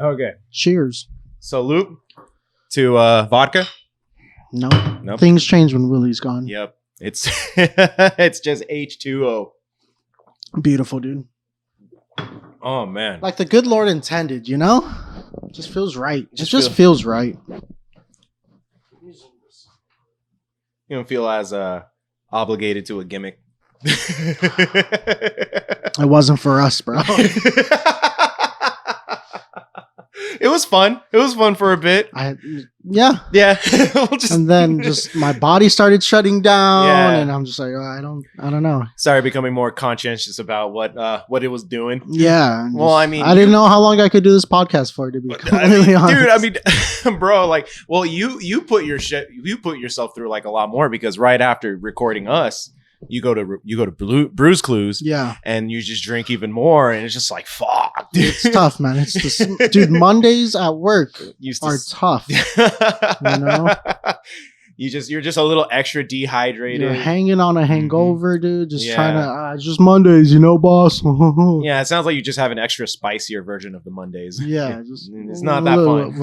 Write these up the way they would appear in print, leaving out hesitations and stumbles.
Okay. Cheers. Salute to vodka. No. Nope. Things change when Willie's gone. Yep. It's it's just H2O. Beautiful, dude. Oh man. Like the good Lord intended, you know? Just feels right. It just feels right. You don't feel as obligated to a gimmick. It wasn't for us, bro. It was fun. It was fun for a bit. Yeah. And then just my body started shutting down, and I'm just like, oh, I don't know. Started becoming more conscientious about what it was doing. Yeah. Well, I mean, I didn't know how long I could do this podcast for, to be completely honest. Dude, I mean, bro, like, well, you put yourself through like a lot more, because right after recording us, you go to Brews Clues, and you just drink even more, and it's just like, fuck, dude. It's tough, man. It's just, dude, Mondays at work are tough. You know, you're just a little extra dehydrated. You're hanging on a hangover, dude. Just trying to, it's just Mondays, you know, boss. Yeah, it sounds like you just have an extra spicier version of the Mondays. Yeah, it's not that fun.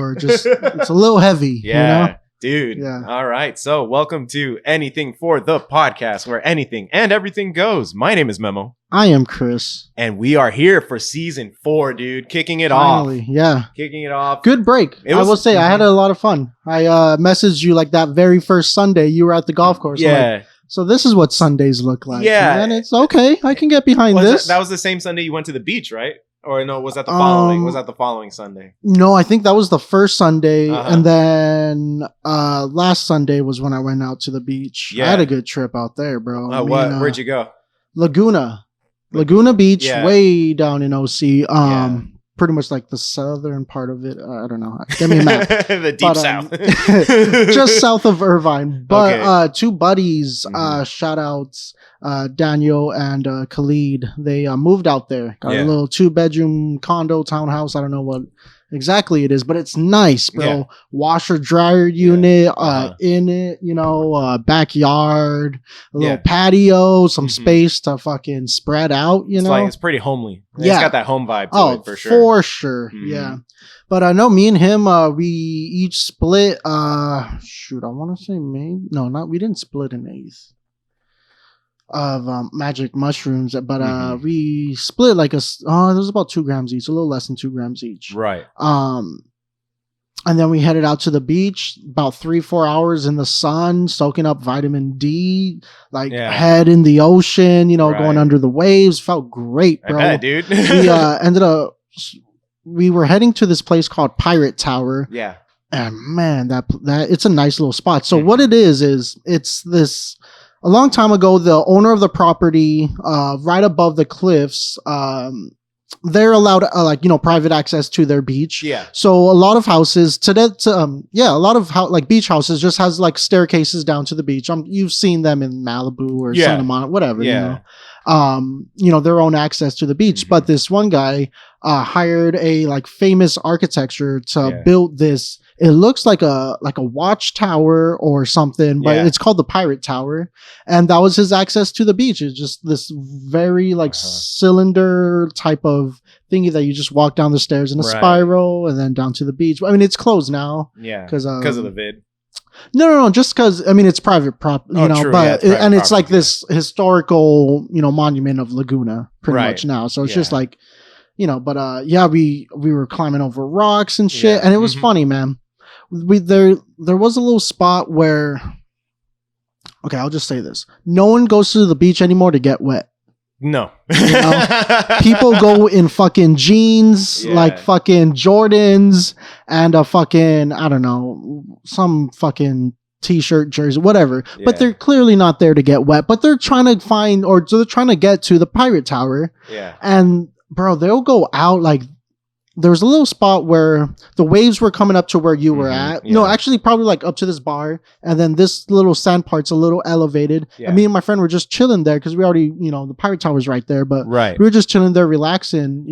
It's a little heavy. Yeah. You know? Dude. Yeah. All right. So welcome to Anything for the Podcast, where anything and everything goes. My name is Memo. I am Chris. And we are here for season 4, dude. Kicking it Finally, off. Yeah. Kicking it off. Good break. I will say I had a lot of fun. I messaged you like that very first Sunday you were at the golf course. Yeah. So this is what Sundays look like. Yeah. And it's okay. I can get behind this. That was the same Sunday you went to the beach, right? Or no, was that the following? Was that the following Sunday? No, I think that was the first Sunday, and then last Sunday was when I went out to the beach. Yeah. I had a good trip out there, bro. Where'd you go? Laguna Beach, way down in OC. Pretty much like the southern part of it. I don't know. Give me a map. The deep south. Just south of Irvine. But two buddies, shout outs, Daniel and Khalid. They moved out there. Got a little 2-bedroom condo, townhouse. I don't know what exactly it is, but it's nice, bro. Yeah. Washer dryer unit in it, you know, backyard, a little patio, some space to fucking spread out, you know. Like, it's pretty homely. It's got that home vibe to it, for sure. For sure. Yeah. But I know me and him, we each split I want to say we didn't split an eighth of magic mushrooms, but we split like it was about 2 grams each, a little less than 2 grams each, right? And then we headed out to the beach, about 3-4 hours in the sun, soaking up vitamin D, head in the ocean, you know, going under the waves. Felt great, bro. I bet, dude. We were heading to this place called Pirate Tower. Yeah. And man, that it's a nice little spot. So what it is it's this. A long time ago, the owner of the property, right above the cliffs, they're allowed, private access to their beach. Yeah. So a lot of houses beach houses just has like staircases down to the beach. You've seen them in Malibu or Santa Monica, whatever. Yeah. You know, their own access to the beach. But this one guy hired a like famous architecture to build this. It looks like a watchtower or something, but it's called the Pirate Tower. And that was his access to the beach. It's just this very cylinder type of thingy that you just walk down the stairs in a spiral and then down to the beach. I mean, it's closed now. Yeah. Because of the vid. No, just because, I mean, it's private property, true, but it's like this historical, monument of Laguna pretty much now. So it's just like, but we were climbing over rocks and shit, and it was funny, man. There was a little spot where, okay, I'll just say this: no one goes to the beach anymore to get wet. No, people go in fucking jeans, like fucking Jordans, and a fucking, I don't know, some fucking t-shirt, jersey, whatever. But they're clearly not there to get wet. But they're trying to they're trying to get to the Pirate Tower. Yeah, and bro, they'll go out like. There was a little spot where the waves were coming up to where you were at. No, actually probably like up to this bar. And then this little sand part's a little elevated. Yeah. And me and my friend were just chilling there because we already, the Pirate Tower's right there. But we were just chilling there, relaxing,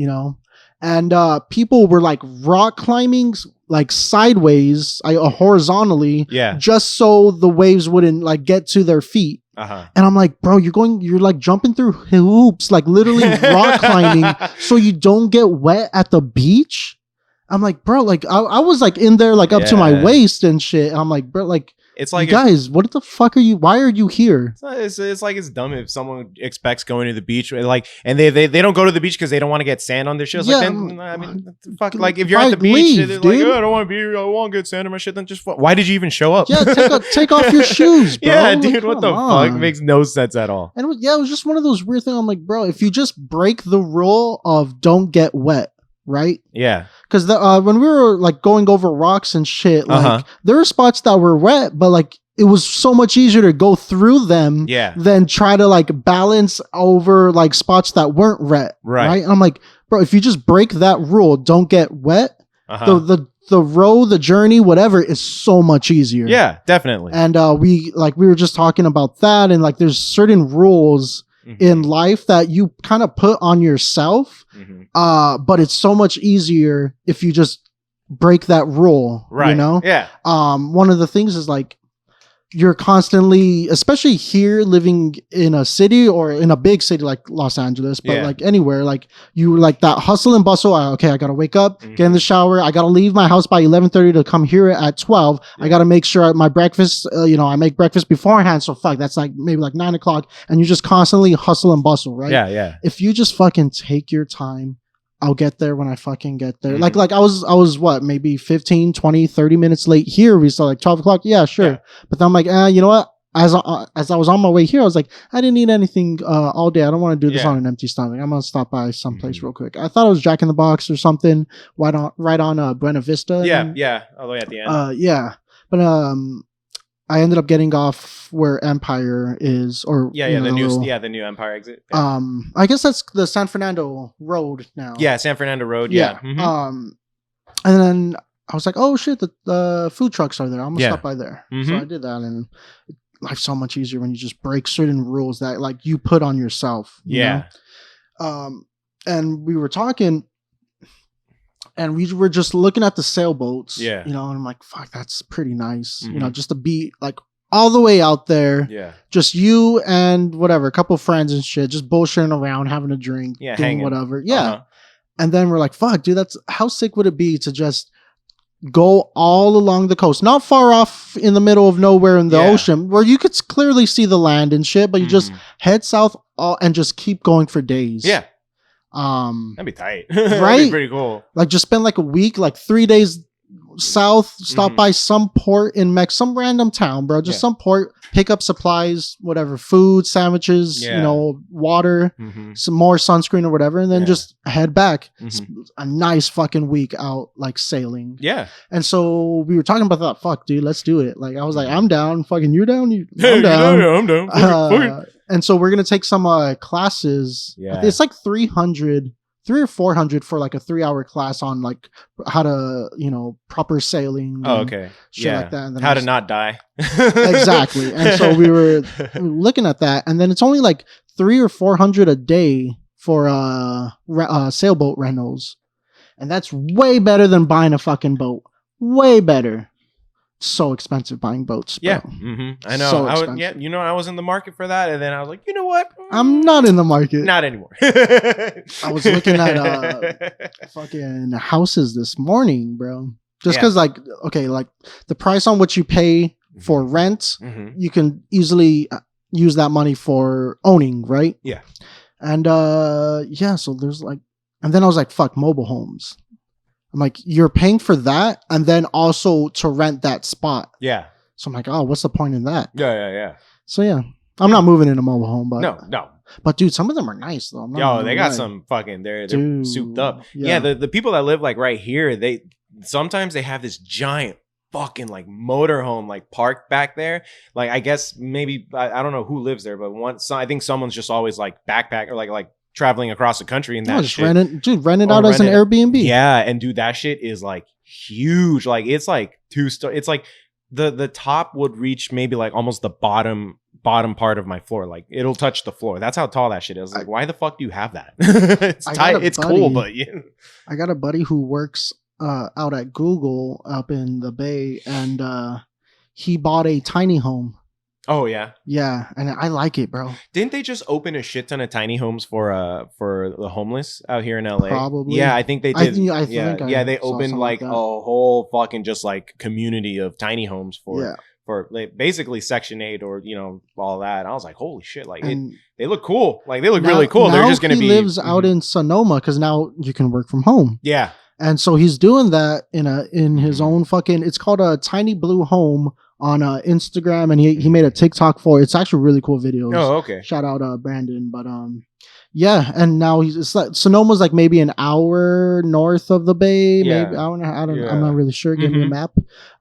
And people were like rock climbing like sideways, horizontally, just so the waves wouldn't like get to their feet. And I'm like, bro, you're like jumping through hoops, like literally rock climbing so you don't get wet at the beach. I'm like, bro, like I was like in there like up to my waist and shit. I'm like, bro, like it's like, you guys, what the fuck are you? Why are you here? It's like, it's dumb if someone expects going to the beach, like, and they don't go to the beach because they don't want to get sand on their shit. It's like, then, I mean, fuck, like if you're at the beach, they're like, I don't want to be here, I want to get sand on my shit. Then just why did you even show up? Yeah, take off your shoes, bro. Yeah, dude, like, what the fuck? Makes no sense at all. And it was just one of those weird things. I'm like, bro, if you just break the rule of don't get wet. Right? Yeah. Because when we were like going over rocks and shit, like there were spots that were wet, but like it was so much easier to go through them than try to like balance over like spots that weren't wet. Right? And I'm like, bro, if you just break that rule, don't get wet, the road, the journey, whatever is so much easier. Yeah, definitely. And we were just talking about that, and like there's certain rules in life that you kind of put on yourself, but it's so much easier if you just break that rule, right? You know, one of the things is like you're constantly, especially here living in a city or in a big city like Los Angeles, but like anywhere, like you like that hustle and bustle. Okay, I gotta wake up, get in the shower. I gotta leave my house by 11:30 to come here at 12. I gotta make sure my breakfast, I make breakfast beforehand. So fuck, that's like maybe like 9 o'clock, and you just constantly hustle and bustle, right? Yeah. If you just fucking take your time, I'll get there when I fucking get there. Like I was what, maybe 15, 20, 30 minutes late here. We saw like 12 o'clock. Yeah, sure. Yeah. But then I'm like, you know what? As I was on my way here, I was like, I didn't eat anything all day. I don't want to do this on an empty stomach. I'm going to stop by someplace real quick. I thought it was Jack in the Box or something right on Buena Vista. Yeah. All the way at the end. Yeah. But I ended up getting off where Empire is, or the new Empire exit. Yeah. I guess that's the San Fernando Road now. Yeah, San Fernando Road. Yeah. And then I was like, oh shit, the food trucks are there. I'm gonna stop by there. So I did that, and life's so much easier when you just break certain rules that like you put on yourself. You know? And we were talking. And we were just looking at the sailboats, and I'm like, fuck, that's pretty nice. Just to be like all the way out there, just you and whatever, a couple of friends and shit, just bullshitting around, having a drink, doing hanging. Whatever. And then we're like, fuck, dude, that's how sick would it be to just go all along the coast, not far off in the middle of nowhere in the ocean where you could clearly see the land and shit, but you just head south and just keep going for days. That'd be tight. Right? That'd be pretty cool. Like just spend like a week, like 3 days south, stop by some port in some random town, bro. Just some port, pick up supplies, whatever, food, sandwiches, water, some more sunscreen or whatever, and then just head back. A nice fucking week out, like sailing. And so we were talking about that. Fuck, dude, let's do it. Like I was like, I'm down. Fucking you down? I'm down. I'm down. And so we're gonna take some classes. It's like 300 or 400 for like a 3-hour class on like how to, proper sailing. Oh, okay. Shit like that. And then how to not die. Exactly. And so we were looking at that, and then it's only like 300 or 400 a day for sailboat rentals, and that's way better than buying a fucking boat. Way better. So expensive buying boats, bro. I know. So I was in the market for that, and then I was like, you know what? I'm not in the market. Not anymore. I was looking at fucking houses this morning, bro. Just because, like, okay, like the price on what you pay for rent, you can easily use that money for owning, right? Yeah. And so there's like, and then I was like, fuck, mobile homes. I'm like, you're paying for that and then also to rent that spot. Yeah. So I'm like, oh, what's the point in that? Yeah. So I'm not moving in a mobile home, but no. But dude, some of them are nice though. They got some fucking they're souped up. Yeah, the people that live like right here, they sometimes they have this giant fucking like motorhome like parked back there. Like I guess maybe I don't know who lives there, but I think someone's just always like backpack or like traveling across the country and that just rent it out as an Airbnb. Yeah, and dude, that shit is like huge. Like it's like 2-star. It's like the top would reach maybe like almost the bottom part of my floor. Like it'll touch the floor. That's how tall that shit is. Like why the fuck do you have that? It's tight. It's cool, but I got a buddy who works out at Google up in the Bay, and he bought a tiny home Oh yeah, yeah, and I like it, bro. Didn't they just open a shit ton of tiny homes for the homeless out here in LA? Probably. Yeah, I think they did. I think they opened like a whole fucking just like community of tiny homes for like, basically Section 8 or all that. I was like, holy shit! Like they look cool. Like they look really cool. They're just gonna be. He lives out in Sonoma because now you can work from home. Yeah. And so he's doing that in his own fucking. It's called a Tiny Blue Home on Instagram, and he made a TikTok for it. It's actually really cool videos. Oh, okay. Shout out Brandon, but yeah, and now it's like Sonoma's like maybe an hour north of the Bay, maybe I don't know. I'm not really sure. Give me a map.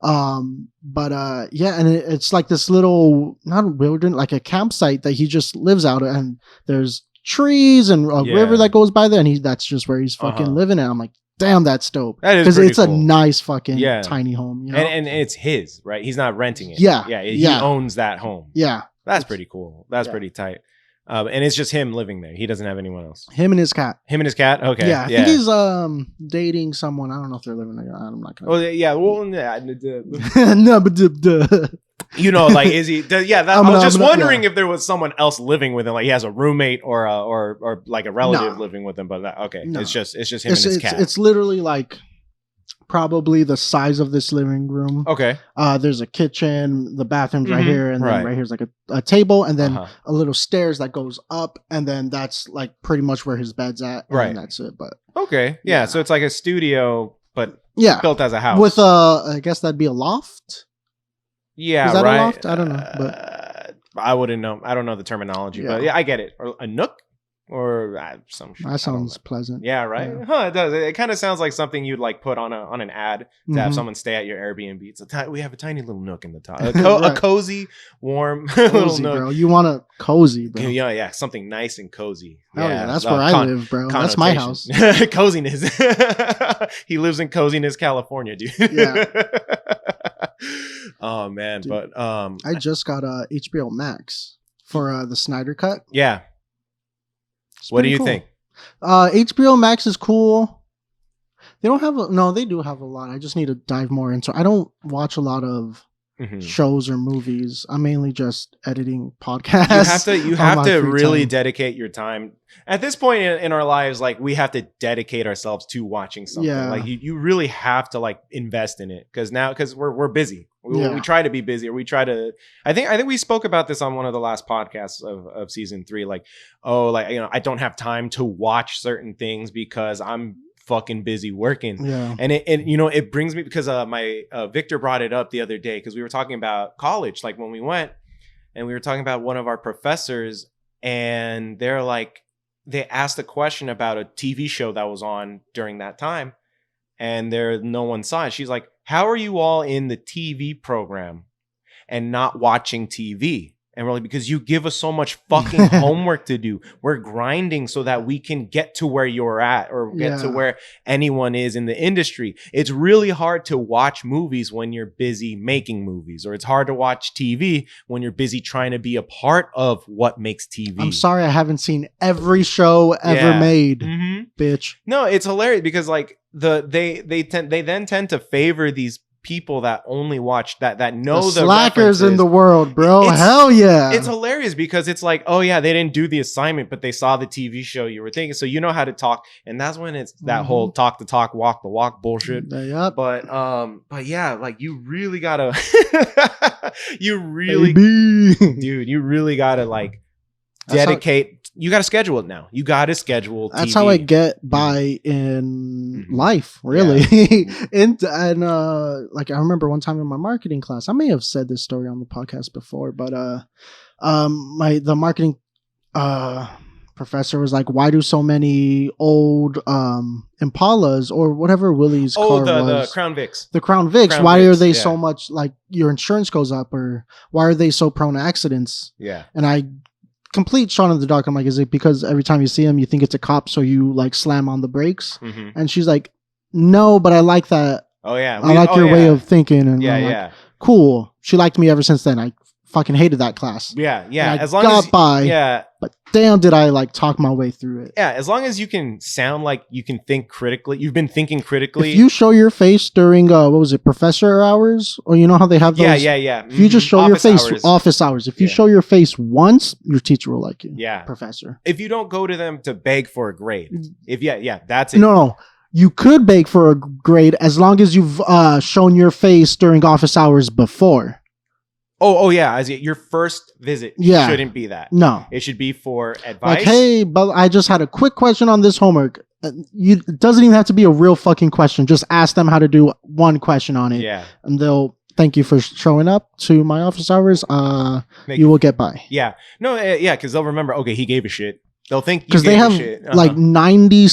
But yeah, and it's like this little not wilderness, like a campsite that he just lives out, and there's trees and a river that goes by there, and that's just where he's fucking living. And I'm like, damn, that's dope. That is because it's cool. A nice fucking tiny home, and it's his, right? He's not renting it. Yeah, he owns that home. Yeah, that's pretty cool. That's pretty tight. And it's just him living there. He doesn't have anyone else. Him and his cat. Okay. Yeah, I think he's dating someone. I don't know if they're living there. I'm not gonna. Oh yeah, well, yeah. No, but like, is he? I was just wondering if there was someone else living with him, like he has a roommate or like a relative living with him. But it's just him and his cat. It's literally like probably the size of this living room. Okay. There's a kitchen, the bathroom's right here, and then right here's like a table, and then a little stairs that goes up, and then that's like pretty much where his bed's at. And that's it. But okay, yeah. So it's like a studio, but built as a house with I guess that'd be a loft. Yeah, is that a loft? I don't know, but I wouldn't know. I don't know the terminology, but yeah, I get it. Or a nook, or some. That sounds pleasant. Yeah, right. Yeah. Huh? It does. It kind of sounds like something you'd like put on an ad to have someone stay at your Airbnb. It's we have a tiny little nook in the top, a cozy, warm little nook. Bro. You want a cozy, bro? Yeah, something nice and cozy. Yeah, that's where I live, bro. That's my house. Coziness. He lives in Coziness, California, dude. Yeah. Oh man, dude, but I just got HBO Max for the Snyder Cut. Yeah. What do you think? HBO Max is cool. They don't have they do have a lot. I just need to dive more into. I don't watch a lot of shows or movies. I'm mainly just editing podcasts. You have to really dedicate your time. At this point in our lives, like we have to dedicate ourselves to watching something. Yeah. Like you really have to like invest in it because we're busy. We try to be busy, or we try to. I think we spoke about this on one of the last podcasts of season 3. Like, I don't have time to watch certain things because I'm fucking busy working. Yeah. And it brings me, because my Victor brought it up the other day, because we were talking about college, like when we went, and we were talking about one of our professors, and they asked a question about a TV show that was on during that time, and no one saw it. She's like, how are you all in the TV program and not watching TV? And we're like, because you give us so much fucking homework to do. We're grinding so that we can get to where you're at, or get to where anyone is in the industry. It's really hard to watch movies when you're busy making movies, or it's hard to watch TV when you're busy trying to be a part of what makes TV. I'm sorry, I haven't seen every show ever made, bitch. No, it's hilarious because like they then tend to favor these people that only watch that know the slackers references in the world, bro. Hell yeah. It's hilarious because it's like, oh yeah, they didn't do the assignment, but they saw the TV show you were thinking, so you know how to talk. And that's when it's that whole talk the talk, walk the walk bullshit. Yep. But yeah, like you really gotta you really gotta like dedicate. You got to schedule it now. You got to schedule TV. That's how I get by in life, really. And like I remember one time in my marketing class, I may have said this story on the podcast before, but the marketing professor was like, "Why do so many old Impalas or whatever Willie's car was? The Crown Vics. The Crown Vics. Why are they so much like your insurance goes up, or why are they so prone to accidents?" Yeah, and I. Complete shot in the dark. I'm like, is it because every time you see him, you think it's a cop, so you like slam on the brakes? And she's like, no, but I like that. Oh yeah, I like your way of thinking. And yeah, I'm like, cool. She liked me ever since then. I fucking hated that class. Yeah. As long as by. But damn, did I like talk my way through it. Yeah, as long as you can sound like you can think critically. You've been thinking critically. If you show your face during what was it, professor hours, or you know how they have those. Yeah. If you just show your face, office hours. If you show your face once, your teacher will like you. Yeah, professor. If you don't go to them to beg for a grade, that's it. No. You could beg for a grade as long as you've shown your face during office hours before. Oh yeah. As your first visit shouldn't be that. No. It should be for advice. Like, hey, but I just had a quick question on this homework. It doesn't even have to be a real fucking question. Just ask them how to do one question on it. Yeah. And they'll thank you for showing up to my office hours. You will get by. Yeah. No, because they'll remember, okay, he gave a shit. They'll think because they have like 90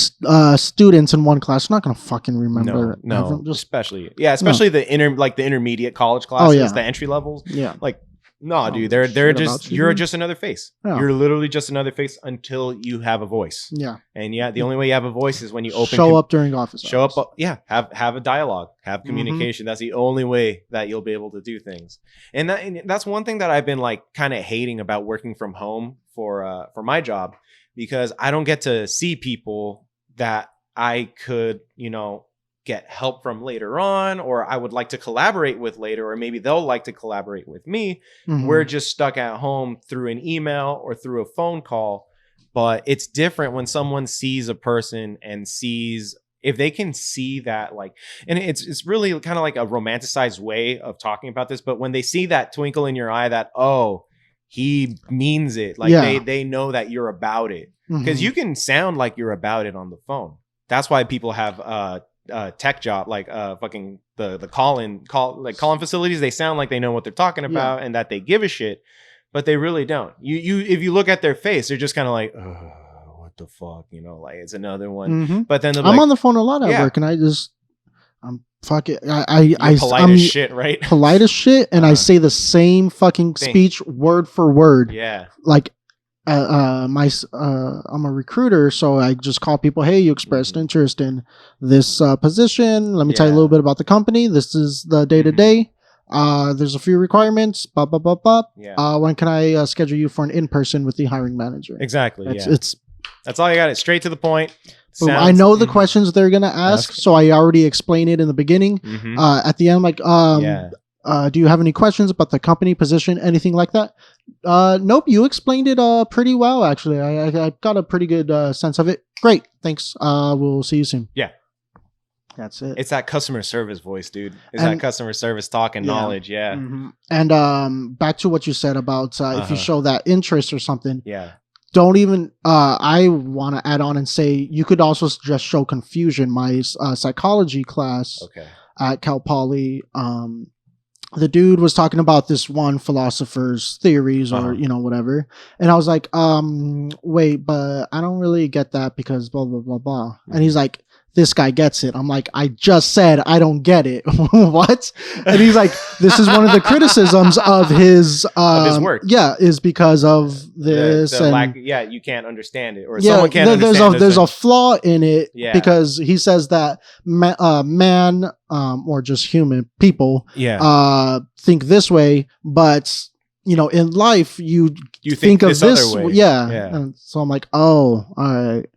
students in one class. I'm not gonna fucking remember. No, especially the intermediate college classes, the entry levels. Yeah, like dude, they're just you're just another face. Yeah. You're literally just another face until you have a voice. Yeah, and the only way you have a voice is when you show up during office. Show hours. Up, have a dialogue, have communication. That's the only way that you'll be able to do things. And that's one thing that I've been like kind of hating about working from home for my job. Because I don't get to see people that I could, get help from later on, or I would like to collaborate with later, or maybe they'll like to collaborate with me. Mm-hmm. We're just stuck at home through an email or through a phone call. But it's different when someone sees a person and sees if they can see that, like, and it's really kind of like a romanticized way of talking about this. But when they see that twinkle in your eye that, oh, he means it. Like they know that you're about it because you can sound like you're about it on the phone. That's why people have tech job, like fucking the call-in facilities. They sound like they know what they're talking about and that they give a shit, but they really don't. You if you look at their face, they're just kind of like, what the fuck, like it's another one. Mm-hmm. But then I'm on the phone a lot at work, and I'm fuck it. I'm polite as shit, right? Polite as shit, and I say the same fucking speech word for word. Yeah. Like, I'm a recruiter, so I just call people. Hey, you expressed interest in this position. Let me tell you a little bit about the company. This is the day to day. There's a few requirements. Blah blah blah blah. Yeah. When can I schedule you for an in-person with the hiring manager? Exactly. That's all you got. It's straight to the point. I know the questions they're gonna ask, so I already explained it in the beginning. Mm-hmm. At the end, like, do you have any questions about the company position, anything like that? Nope, you explained it pretty well, actually. I got a pretty good sense of it. Great, thanks. We'll see you soon. Yeah, that's it. It's that customer service voice, dude. That customer service talk and knowledge. Yeah. Mm-hmm. And back to what you said about if you show that interest or something. Yeah. Don't even, I want to add on and say you could also just show confusion. My psychology class at Cal Poly, the dude was talking about this one philosopher's theories or, whatever. And I was like, wait, but I don't really get that because blah, blah, blah, blah. Mm-hmm. And he's like, this guy gets it. I'm like, I just said I don't get it. What? And he's like, this is one of the criticisms of his work. Yeah, is because of this. The lack, you can't understand it, or someone can't understand it. There's a flaw in it because he says that man, or just human people, think this way, but in life you think of this way. Yeah. And so I'm like, oh, all right.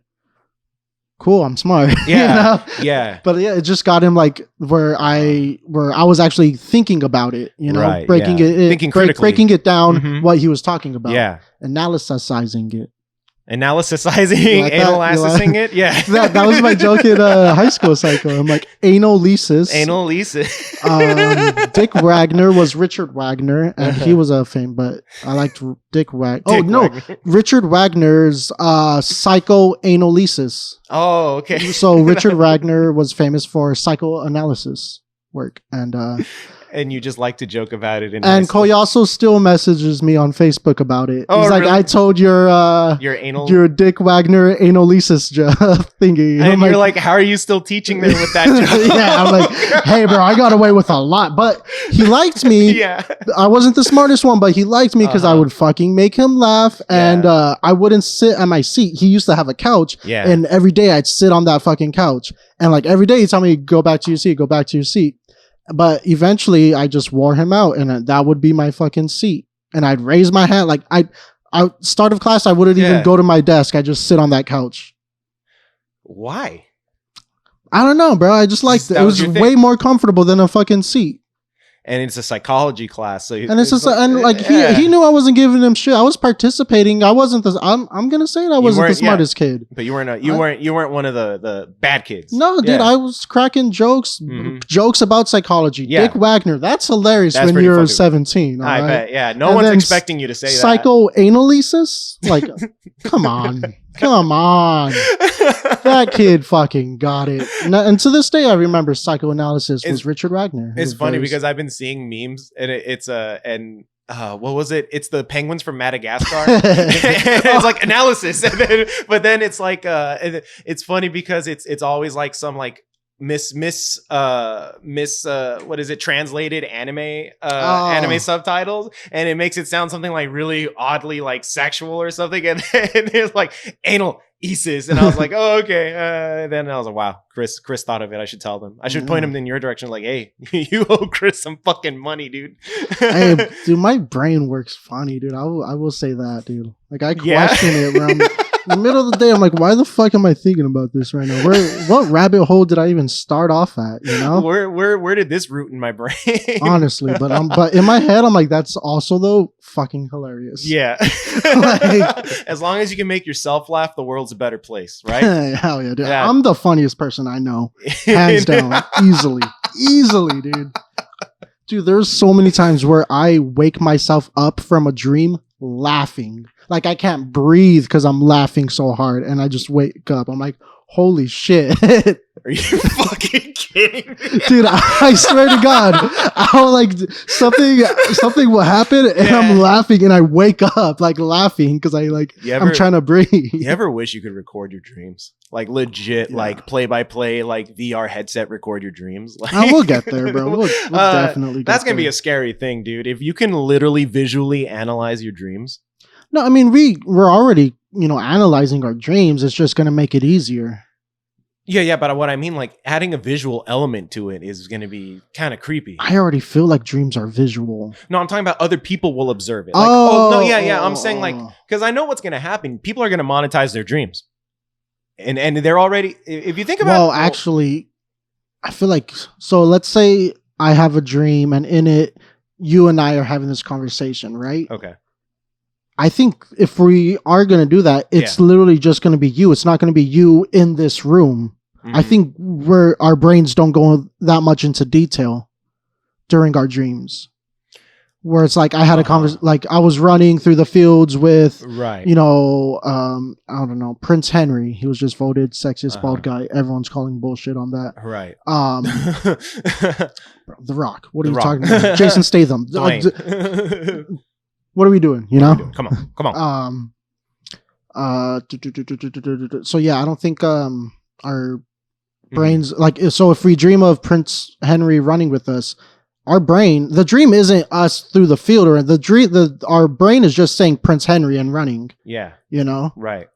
Cool, I'm smart. Yeah, yeah. But it just got him like where I was actually thinking about it, right, breaking breaking it down, what he was talking about, analyzing it. Analyzing it, yeah. That was my joke in high school cycle. I'm like, analysis. Dick Wagner was Richard Wagner, and he was a fame, but I liked Dick Wagner. Richard Wagner's psychoanalysis. Oh, okay. So Richard Wagner was famous for psychoanalysis work, and you just like to joke about it. And Koyasu still messages me on Facebook about it. Oh, he's like, really? I told your Dick Wagner analysis thingy. And you're like, how are you still teaching them with that joke? Yeah, I'm like, hey, bro, I got away with a lot. But he liked me. Yeah. I wasn't the smartest one, but he liked me because I would fucking make him laugh. And I wouldn't sit at my seat. He used to have a couch. Yeah. And every day I'd sit on that fucking couch. And like every day he'd tell me, go back to your seat, go back to your seat. But eventually I just wore him out and that would be my fucking seat. and I'd raise my hand. Like I start of class, I wouldn't even go to my desk. I just sit on that couch. Why? I don't know, bro. I just liked it. It was way more comfortable than a fucking seat. And it's a psychology class, so and it's just like he knew I wasn't giving him shit. I was participating. I wasn't the. I'm gonna say it. I wasn't the smartest kid. But you weren't one of the bad kids. No, dude. I was cracking jokes about psychology. Dick Wagner. That's hilarious when you're 17. I bet. Yeah, no one's expecting you to say psychoanalysis. Like, come on. Come on. That kid fucking got it. And to this day, I remember psychoanalysis was Richard Wagner. It's funny because I've been seeing memes and what was it? It's the penguins from Madagascar. It's like analysis. But then it's like, it's funny because it's always like some like what is it, translated anime subtitles, and it makes it sound something like really oddly like sexual or something, and it's like anal Isis, and I was like, oh, okay. Then I was like, wow, Chris thought of it. I should tell them. I should point him in your direction, like, hey, you owe Chris some fucking money, dude. Hey, dude, my brain works funny, dude. I will say that, dude. Like, I question it when I'm in the middle of the day. I'm like, why the fuck am I thinking about this right now? What rabbit hole did I even start off at? You know, where did this root in my brain? Honestly, but in my head, I'm like, that's also though fucking hilarious. Yeah. Like, as long as you can make yourself laugh, the world's a better place, right? Hell yeah, dude. Yeah. I'm the funniest person I know, hands down, easily, dude. Dude, there's so many times where I wake myself up from a dream laughing. Like I can't breathe because I'm laughing so hard, and I just wake up. I'm like, holy shit. Are you fucking kidding me? Dude, I swear to God, I'll like something will happen and I'm laughing and I wake up like laughing because I'm trying to breathe. You ever wish you could record your dreams? Like legit, like play-by-play, like VR headset record your dreams. Like, we'll get there, bro. We'll definitely get That's going to be a scary thing, dude. If you can literally visually analyze your dreams. No, I mean, we're already, analyzing our dreams. It's just going to make it easier. Yeah, but what I mean, like, adding a visual element to it is going to be kind of creepy. I already feel like dreams are visual. No, I'm talking about other people will observe it. Like, I'm saying, like, because I know what's going to happen. People are going to monetize their dreams. And they're already, if you think about Well, actually, I feel like, so let's say I have a dream and in it, you and I are having this conversation, right? Okay. I think if we are going to do that, it's literally just going to be you. It's not going to be you in this room. Mm-hmm. I think our brains don't go that much into detail during our dreams. Where it's like I had a conversation, like I was running through the fields with, I don't know, Prince Henry. He was just voted sexiest bald guy. Everyone's calling bullshit on that. Right. The Rock. What are you talking about? Jason Statham. What are we doing? Come on. So yeah, I don't think our brains like so. If we dream of Prince Henry running with us, our brain, the dream isn't us through the field, or our brain is just saying Prince Henry and running. Yeah, right.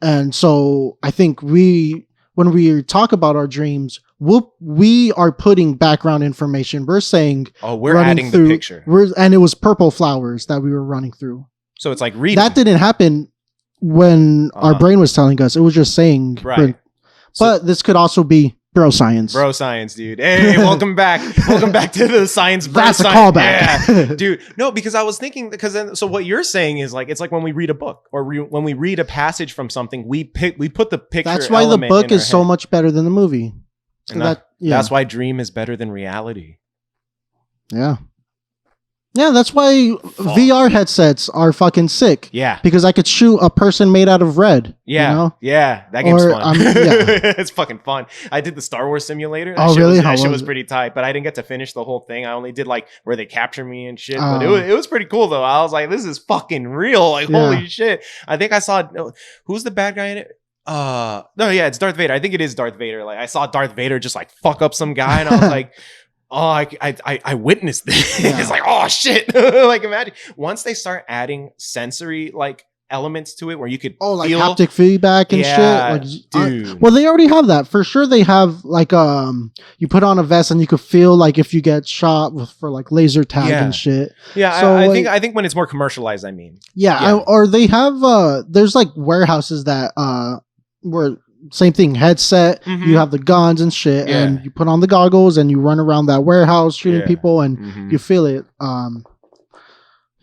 And so I think when we talk about our dreams, we are putting background information. We're saying, we're adding the picture. And it was purple flowers that we were running through. So it's like reading. That didn't happen when our brain was telling us. It was just saying. Right. But this could also be bro science. Bro science, dude. Hey, welcome back. Welcome back to the science. That's a callback. Yeah. Dude. No, because I was thinking, so what you're saying is like, it's like when we read a book or when we read a passage from something, we put the picture. That's why the book is so much better than the movie. So that's why dream is better than reality. Yeah. Yeah, that's why VR headsets are fucking sick. Yeah. Because I could shoot a person made out of red. Yeah. Yeah. That game's fun. It's fucking fun. I did the Star Wars simulator. Really? That shit was pretty tight, but I didn't get to finish the whole thing. I only did like where they capture me and shit. But it was pretty cool though. I was like, this is fucking real. Like, holy shit. I think I saw, who's the bad guy in it? It's Darth Vader. I think it is Darth Vader. Like I saw Darth Vader just like fuck up some guy and I was like, I witnessed this. It's like, oh shit. Like imagine once they start adding sensory like elements to it where you could like feel haptic feedback and shit. Like, dude. Well, they already have that for sure. They have like you put on a vest and you could feel like if you get shot for like laser tag and shit. Yeah, so I think when it's more commercialized, I mean. Yeah. Or they have there's like warehouses that where same thing, headset, you have the guns and shit, and you put on the goggles and you run around that warehouse shooting people and you feel it.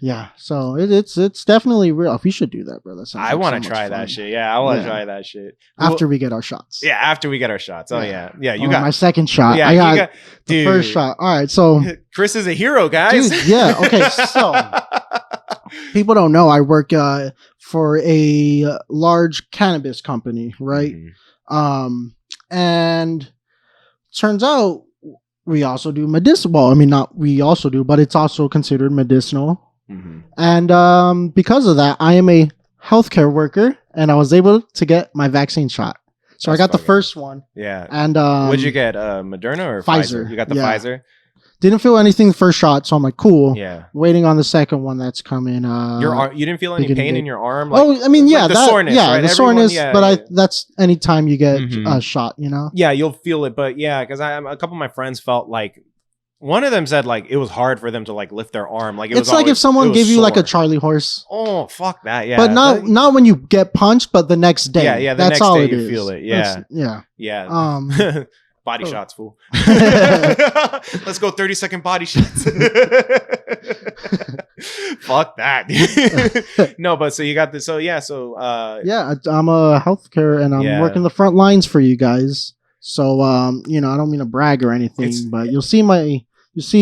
Yeah, so it's definitely real. We should do that, bro. That sounds I want to try that shit. Yeah, I want to try that shit. After we get our shots. Yeah, after we get our shots. Oh, yeah. Yeah, you got my second shot. Yeah, I got the first shot. All right, so... Chris is a hero, guys. Dude, yeah, okay, so... people don't know I work for a large cannabis company, right? And turns out we also do medicinal. Well, I mean, not we also do, but it's also considered medicinal. And because of that, I am a healthcare worker, and I was able to get my vaccine shot. So I got the first one. Yeah. And what'd you get? Moderna or Pfizer? You got the Pfizer? Didn't feel anything the first shot, so I'm like, cool. Yeah. Waiting on the second one that's coming. Your arm, you didn't feel any pain in your arm? Like, I mean, yeah, the soreness. Yeah, right? The soreness. But that's any time you get a shot, you know. Yeah, you'll feel it, but yeah, because a couple of my friends felt like one of them said like it was hard for them to like lift their arm. Like it's like if someone gave you like a Charlie horse. Oh fuck that! Yeah, but not when you get punched, but the next day. Yeah. The that's next all day it you is. feel it. Yeah, yeah. Body shots, fool. Let's go 30-second body shots. Fuck that. No, but so you got this. So yeah, I'm a healthcare and I'm working the front lines for you guys. So I don't mean to brag or anything, but you'll see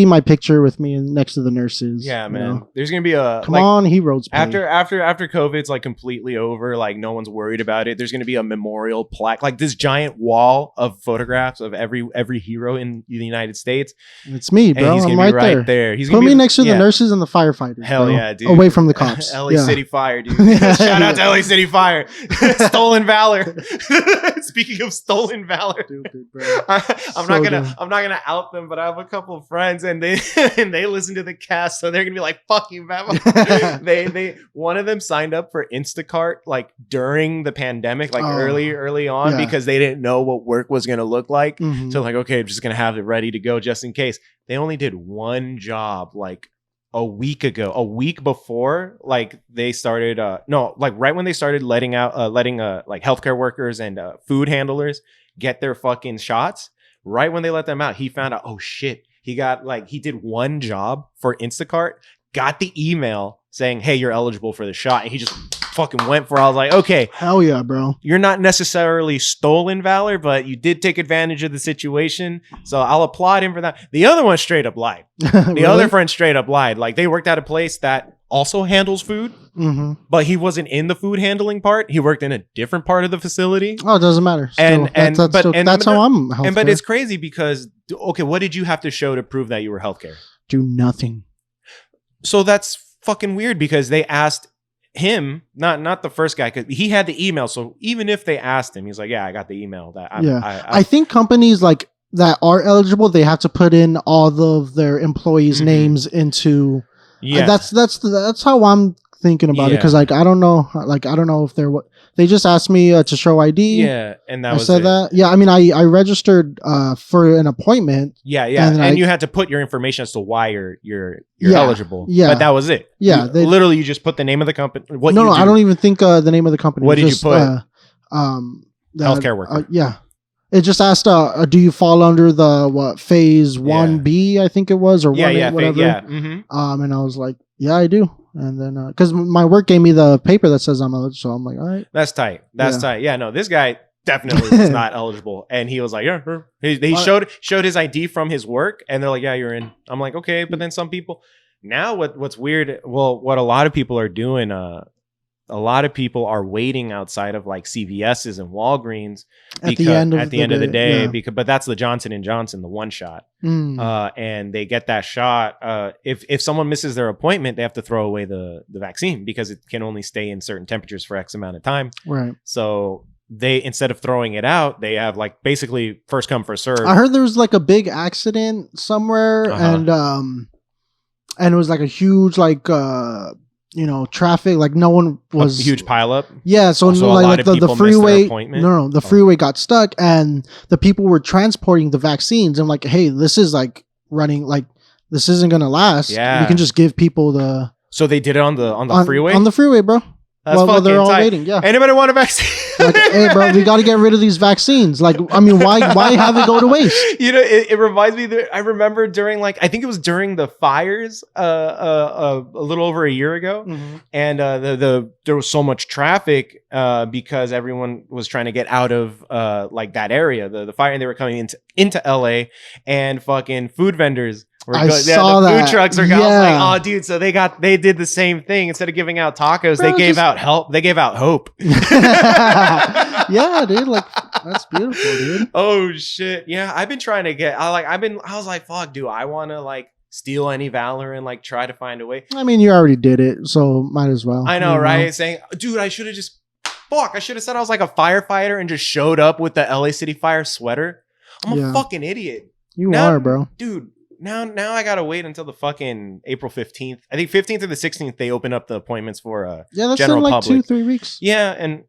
my picture with me next to the nurses. Yeah, man. You know? There's gonna be a come on heroes pay. After COVID's like completely over, like no one's worried about it. There's gonna be a memorial plaque, like this giant wall of photographs of every hero in the United States. It's me, bro. I'm right there. He's put me next to the nurses and the firefighters. Hell bro. Yeah, dude. Away from the cops. LA City Fire, dude. Shout out to LA City Fire. Stolen valor. Speaking of stolen valor, stupid, bro. I'm not gonna out them, but I have a couple of friends and they listen to the cast, so they're gonna be like, fuck you, Bama. they one of them signed up for Instacart like during the pandemic, like early on, because they didn't know what work was gonna look like. So like, okay, I'm just gonna have it ready to go just in case. They only did one job like a week before like they started right when they started letting like healthcare workers and food handlers get their fucking shots. Right when they let them out, he found out, oh shit, he did one job for Instacart, got the email saying, hey, you're eligible for the shot, and he just fucking went for it. I was like, okay, hell yeah, bro. You're not necessarily stolen valor, but you did take advantage of the situation, so I'll applaud him for that. The other one straight up lied. The other friend straight up lied. Like they worked at a place that also handles food, but he wasn't in the food handling part. He worked in a different part of the facility. Oh, it doesn't matter. That's how I'm healthcare. But it's crazy because, okay, what did you have to show to prove that you were healthcare? Do nothing. So that's fucking weird because they asked him, not the first guy, because he had the email. So even if they asked him, he's like, yeah, I got the email. I think companies like that are eligible, they have to put in all of their employees' names into. Yeah, that's how I'm thinking about it, because I don't know if they're what they just asked me to show ID. Yeah, and I said that. Yeah, I mean I registered for an appointment. Yeah, and you had to put your information as to why you're eligible. Yeah, but that was it. Yeah, you just put the name of the company. No, I don't even think the name of the company. What did you put? Healthcare worker. Yeah. It just asked, do you fall under the phase 1B, I think it was, or 1A, whatever. And I was like, yeah, I do. And then, because my work gave me the paper that says I'm eligible, so I'm like, all right. That's tight. Tight. Yeah, no, this guy definitely was not eligible. And he was like, yeah, sure. He showed his ID from his work, and they're like, yeah, you're in. I'm like, okay. But then some people, now what's weird, what a lot of people are doing, a lot of people are waiting outside of like CVS's and Walgreens at the end of the day, but that's the Johnson & Johnson, the one shot. And they get that shot. If someone misses their appointment, they have to throw away the vaccine because it can only stay in certain temperatures for X amount of time. Right. So they, instead of throwing it out, they have like basically first come, first serve. I heard there was like a big accident somewhere, and it was like a huge traffic, like no one was a huge pileup. Yeah, so like the freeway. No, the freeway got stuck, and the people were transporting the vaccines. And like, hey, this is like running, like this isn't gonna last. Yeah, we can just give people the. So they did it on the freeway. On the freeway, bro. While they're all waiting, yeah. Anybody want a vaccine? Like, hey, bro, we got to get rid of these vaccines. Like, I mean, why have it go to waste? It reminds me that I remember during I think it was during the fires, a little over a year ago, and there was so much traffic because everyone was trying to get out of like that area, the fire, and they were coming into LA, and fucking food vendors. Saw the that. Food trucks are. Yeah. I was like, oh, dude. So they did the same thing. Instead of giving out tacos, they gave out help. They gave out hope. Yeah, dude. Like that's beautiful, dude. Oh shit. Yeah, I've been trying to get. I was like, fuck. Do I want to like steal any valor and like try to find a way? I mean, you already did it, so might as well. I know, right? Saying, dude, I should have just. Fuck. I should have said I was like a firefighter and just showed up with the LA City Fire sweater. I'm a fucking idiot. You are, bro. Dude. Now I gotta wait until the fucking April 15th. I think 15th or the 16th they open up the appointments for that's general in like public. 2-3 weeks. Yeah, and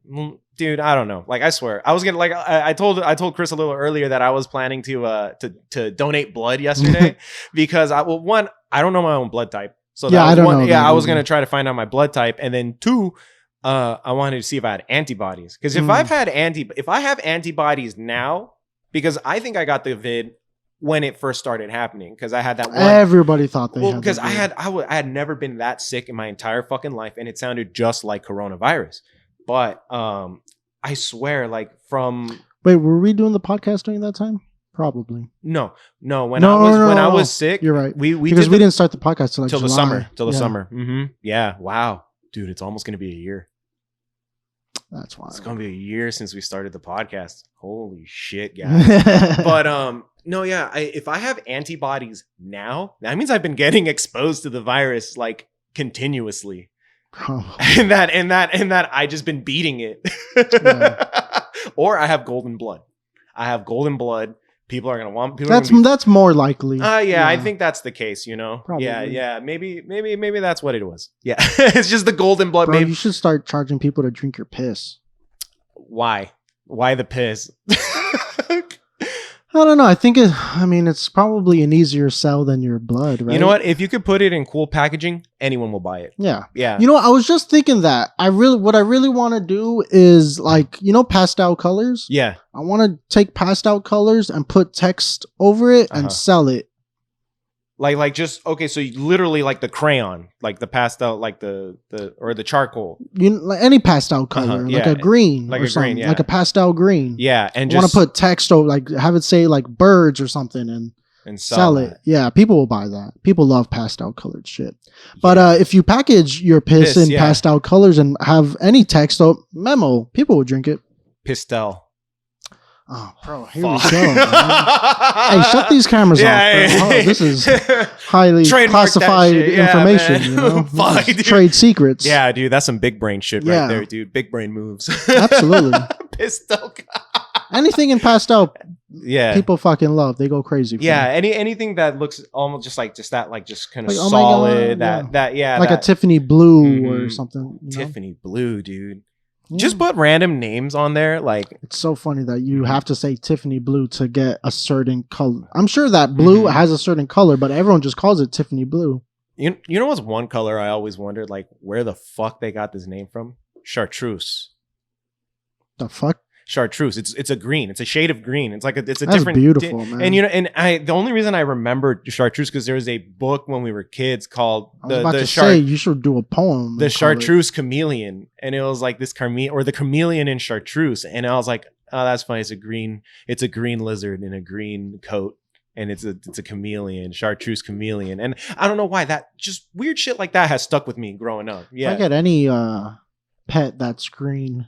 dude, I don't know. Like I swear, I was gonna like I told Chris a little earlier that I was planning to donate blood yesterday because I don't know my own blood type. So yeah, I don't know. Yeah, I was gonna try to find out my blood type, and then 2, I wanted to see if I had antibodies because if I have antibodies now, because I think I got the vid when it first started happening, because I had that one. Everybody thought they had. Because I had never been that sick in my entire fucking life, and it sounded just like coronavirus. But I swear, like from. Wait, were we doing the podcast during that time? Probably. No. When I was sick, you're right. We didn't start the podcast till the summer. Till the summer. Mm-hmm. Yeah. Wow, dude, it's almost gonna be a year. That's why it's gonna be a year since we started the podcast. Holy shit, guys! But no, yeah. If I have antibodies now, that means I've been getting exposed to the virus like continuously, and that I just been beating it. Yeah. Or I have golden blood. People are gonna want. That's more likely. Yeah, I think that's the case. Probably. Yeah. Maybe that's what it was. Yeah, it's just the golden blood. Bro, you should start charging people to drink your piss. Why? Why the piss? I don't know. It's probably an easier sell than your blood, right? You know what? If you could put it in cool packaging, anyone will buy it. Yeah. You know what? I was just thinking that what I really want to do is like, pastel colors. Yeah. I want to take pastel colors and put text over it and sell it. Like just okay, so you literally like the crayon, like the pastel, like the or the charcoal. Like any pastel color, like a green, like or something, like a pastel green. Yeah, and I want to put text over, like have it say like birds or something, and sell it. Yeah, people will buy that. People love pastel colored shit. But if you package your piss in pastel colors and have any text or memo, people will drink it. Pistel. Oh, bro, here we go. Hey, shut these cameras off, bro. Oh, this is highly classified information. Trade secrets. Yeah, dude, that's some big brain shit right there, dude. Big brain moves. Absolutely. Pastel. Anything in pastel, people fucking love. They go crazy. Anything that looks almost just kind of solid. Like a Tiffany blue or something. Tiffany blue, dude. Just put random names on there. Like it's so funny that you have to say Tiffany blue to get a certain color. I'm sure that blue has a certain color, but everyone just calls it Tiffany blue. You know what's one color I always wondered, like where the fuck they got this name from? Chartreuse. The fuck? Chartreuse. It's a green. It's a shade of green. It's a That's different beautiful, man. And the only reason I remember chartreuse because there was a book when we were kids called you should do a poem. The Chartreuse Chameleon, and it was like this the chameleon in chartreuse, and I was like, oh, that's funny. It's a green lizard in a green coat, and it's a chameleon, chartreuse chameleon, and I don't know why that just weird shit like that has stuck with me growing up. Yeah, if I get any pet that's green.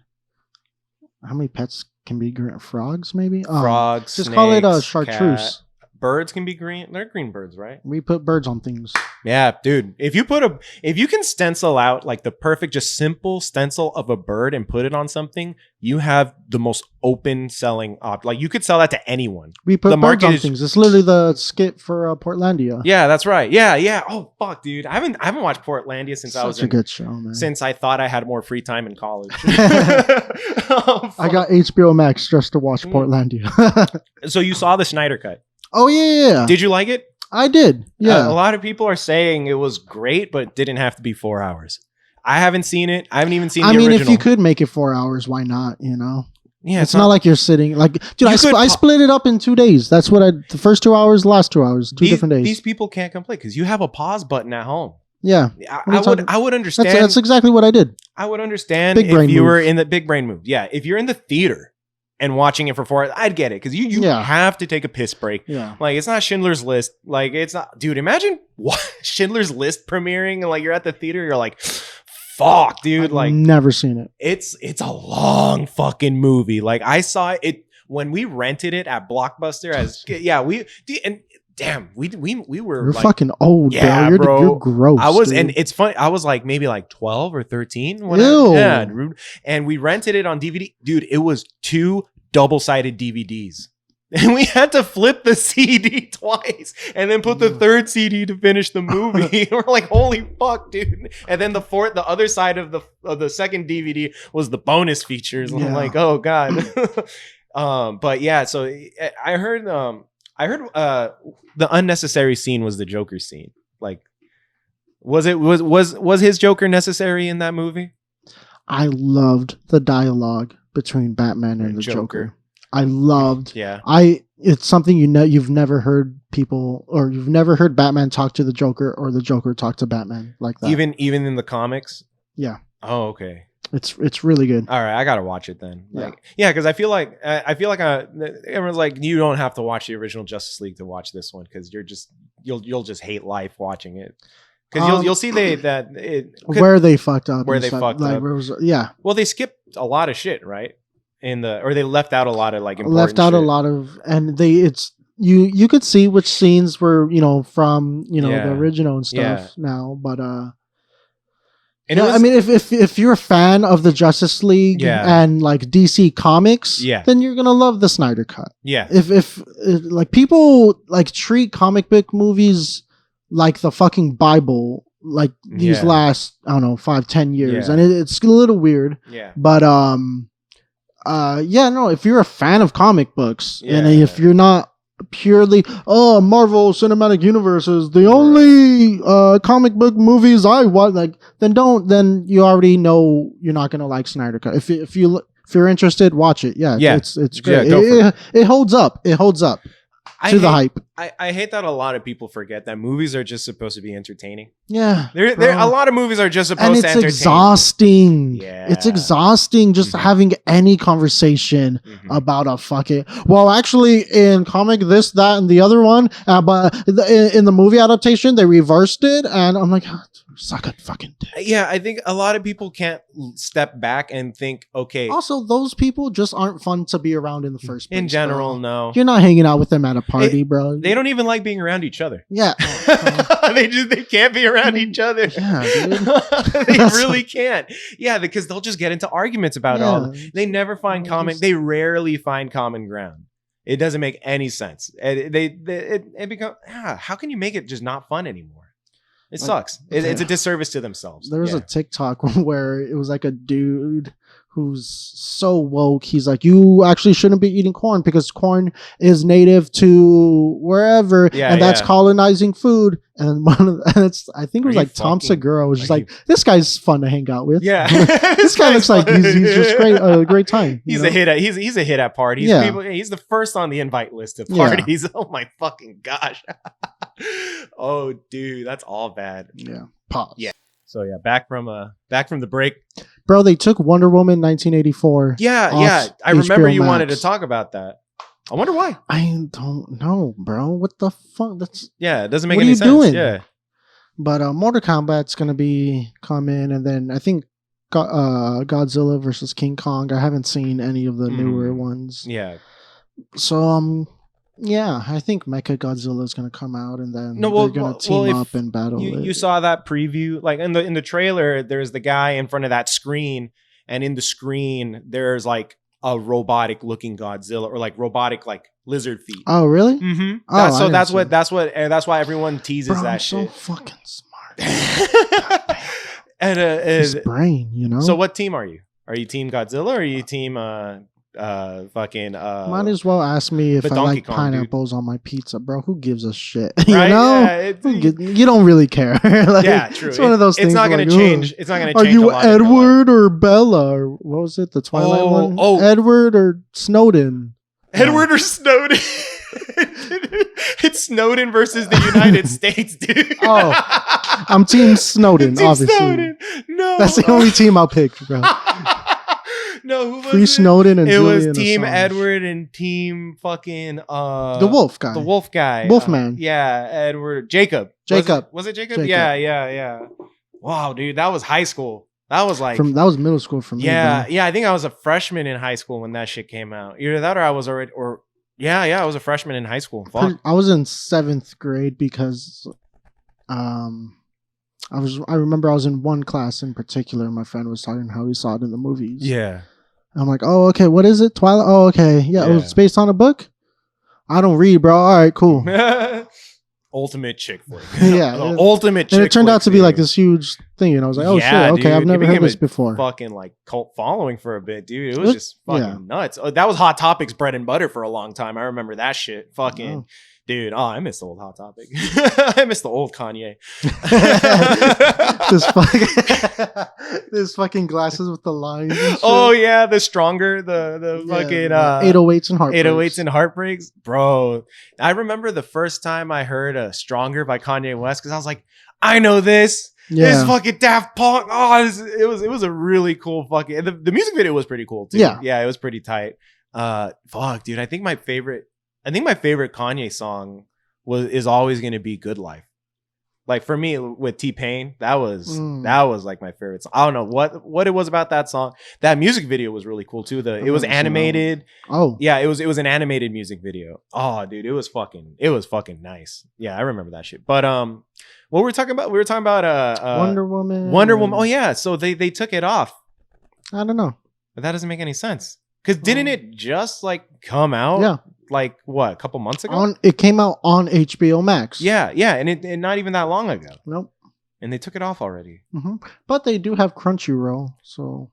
How many pets can be green? Frogs, maybe? Frogs. Just snakes, call it a chartreuse. birds can be green. They're green birds, right? We put birds on things. Yeah, dude. If you can stencil out like the perfect, just simple stencil of a bird and put it on something, you have the most open selling like you could sell that to anyone. We put birds on things. It's literally the skit for Portlandia. Yeah, that's right. Yeah. Oh fuck, dude. I haven't watched Portlandia since I was a good show, man. Since I thought I had more free time in college. I got HBO Max just to watch Portlandia. So you saw the Snyder Cut? Oh yeah. Did you like it? I did. Yeah. A lot of people are saying it was great, but it didn't have to be 4 hours. I haven't seen it. I haven't even seen the original. I mean, if you could make it 4 hours, why not? You know? Yeah. It's not like you're sitting like, dude, I split it up in 2 days. That's what the first 2 hours, the last 2 hours, different days. These people can't complain because you have a pause button at home. Yeah. I would understand. That's exactly what I did. I would understand if you were in the big brain move. Yeah. If you're in the theater and watching it for 4 hours, I'd get it because you have to take a piss break. Yeah. Like it's not Schindler's List. Like it's not, dude. Imagine what Schindler's List premiering and like you're at the theater. You're like, fuck, dude. Like never seen it. It's a long fucking movie. Like I saw it when we rented it at Blockbuster. We were you're like, fucking old, yeah, bro. You're gross. I was, dude. and it's funny. I was like maybe like 12 or 13. And we rented it on DVD, dude. It was 2 double-sided DVDs, and we had to flip the CD twice, and then put the third CD to finish the movie. We're like, holy fuck, dude! And then the other side of the second DVD was the bonus features. And I'm like, oh god. But yeah, so I heard the unnecessary scene was the Joker scene. Like, was his Joker necessary in that movie? I loved the dialogue between Batman and the Joker. I loved. Yeah. It's something you've never heard people, or you've never heard Batman talk to the Joker or the Joker talk to Batman like that. Even in the comics. Yeah. Oh, okay. It's really good. All right, I gotta watch it then. Because I feel like everyone's like, you don't have to watch the original Justice League to watch this one because you'll just hate life watching it because you'll see where they fucked up. Where they fucked up. Well, they skipped a lot of shit, right? Or they left out a lot of like important shit. A lot of, and you could see which scenes were from the original and stuff now, but I mean, if you're a fan of the Justice League and like DC Comics, then you're gonna love the Snyder Cut. Yeah. If like people like treat comic book movies like the fucking Bible, like these last 5-10 years, and it's a little weird. Yeah. But if you're a fan of comic books and if you're not purely Marvel Cinematic Universe is the only comic book movies I watch, like then you already know you're not gonna like Snyder Cut. If you're interested, watch it. It's great. It holds up. It holds up to the hype. I hate that a lot of people forget that movies are just supposed to be entertaining. Yeah, a lot of movies are just supposed to entertain. Exhausting. Yeah, it's exhausting just having any conversation about a fucking. Well, actually, in comic, this, that, and the other one, but in the movie adaptation, they reversed it, and I'm like, suck a fucking dick. Yeah, I think a lot of people can't step back and think, okay. Also, those people just aren't fun to be around in the first place. In general, no. You're not hanging out with them at a party, bro. They don't even like being around each other. Yeah. They can't be around each other. Yeah, dude. They really can't. Yeah, because they'll just get into arguments about it all. They never find they rarely find common ground. It doesn't make any sense. It becomes, how can you make it just not fun anymore? It sucks. It's a disservice to themselves. There was a TikTok where it was like a dude who's so woke. He's like, you actually shouldn't be eating corn because corn is native to wherever, and that's colonizing food. And I think it was like Tom Segura was just like, this guy's fun to hang out with. Yeah, this guy looks like he's just great, a great time. He's a hit at parties. He's the first on the invite list of parties. Oh my fucking gosh. Oh dude, that's all bad. Yeah. Pause. Yeah. So back from the break. Bro, they took Wonder Woman 1984. Yeah. I remember you wanted to talk about that. I wonder why. I don't know, bro. What the fuck? It doesn't make any sense. What are you doing? Yeah. But Mortal Kombat's gonna be coming, and then I think Godzilla versus King Kong. I haven't seen any of the newer ones. Yeah. So Yeah, I think Mecha Godzilla is going to come out, and then they're going to team up and battle. You saw that preview, like in the trailer. There's the guy in front of that screen, and in the screen there's like a robotic looking Godzilla, or like robotic like lizard feet. Oh, really? Mm-hmm. Oh, that's why everyone teases that shit. So fucking smart. And his brain, you know. So what team are you? Are you team Godzilla or are you team fucking might as well ask me if I like pineapples on my pizza, bro. Who gives a shit? You right? know? You don't really care. Like, yeah, true. It's one of those things. It's not going to change. It's not going to change. Are you Edward or Bella? Or what was it? The Twilight one? Oh, Edward or Snowden? Edward or Snowden? It's Snowden versus the United States, dude. Oh, I'm team Snowden, team obviously. Snowden. No. That's the only team I'll pick, bro. No, who was Free Snowden and Julian was Team Assange. Edward and Team fucking the wolf guy. The wolf guy. Wolfman. Yeah, Edward. Jacob. Was it Jacob? Yeah. Wow, dude, that was high school. That was like that was middle school for me. Yeah, yeah. I think I was a freshman in high school when that shit came out. Either that or I was already I was a freshman in high school. Fuck. I was in 7th grade because I remember I was in one class in particular. My friend was talking how he saw it in the movies. Yeah. I'm like, oh, okay, what is it? Twilight? Oh, okay. Yeah, oh, it's based on a book? I don't read, bro. All right, cool. Ultimate chick flick. Yeah. Ultimate chick flick. And it turned out to be like this huge thing. And I was like, oh, shit. Okay, dude, I've never heard this before. Fucking like cult following for a bit, dude. It was just fucking nuts. That was Hot Topics bread and butter for a long time. I remember that shit. Fucking... Oh. Dude, I miss the old Hot Topic. I miss the old Kanye. this fucking glasses with the lines. Oh yeah, the stronger, the fucking 808s and heartbreaks. 808s and heartbreaks, bro. I remember the first time I heard "Stronger" by Kanye West because I was like, I know this. Yeah. This fucking Daft Punk. Oh, it was a really cool fucking. The music video was pretty cool too. Yeah, it was pretty tight. Fuck, dude. I think my favorite Kanye song is always going to be "Good Life." Like for me with T-Pain, that was like my favorite song. I don't know what it was about that song. That music video was really cool too. It was animated. Oh yeah, it was an animated music video. Oh dude, it was fucking nice. Yeah, I remember that shit. But what were we talking about? We were talking about Wonder Woman. Wonder Woman. Oh yeah, so they took it off. I don't know. But that doesn't make any sense. Because didn't it just like come out? Yeah. Like what, a couple months ago? It came out on HBO Max. Yeah, and not even that long ago. Nope. And they took it off already. Mm-hmm. But they do have Crunchyroll, so.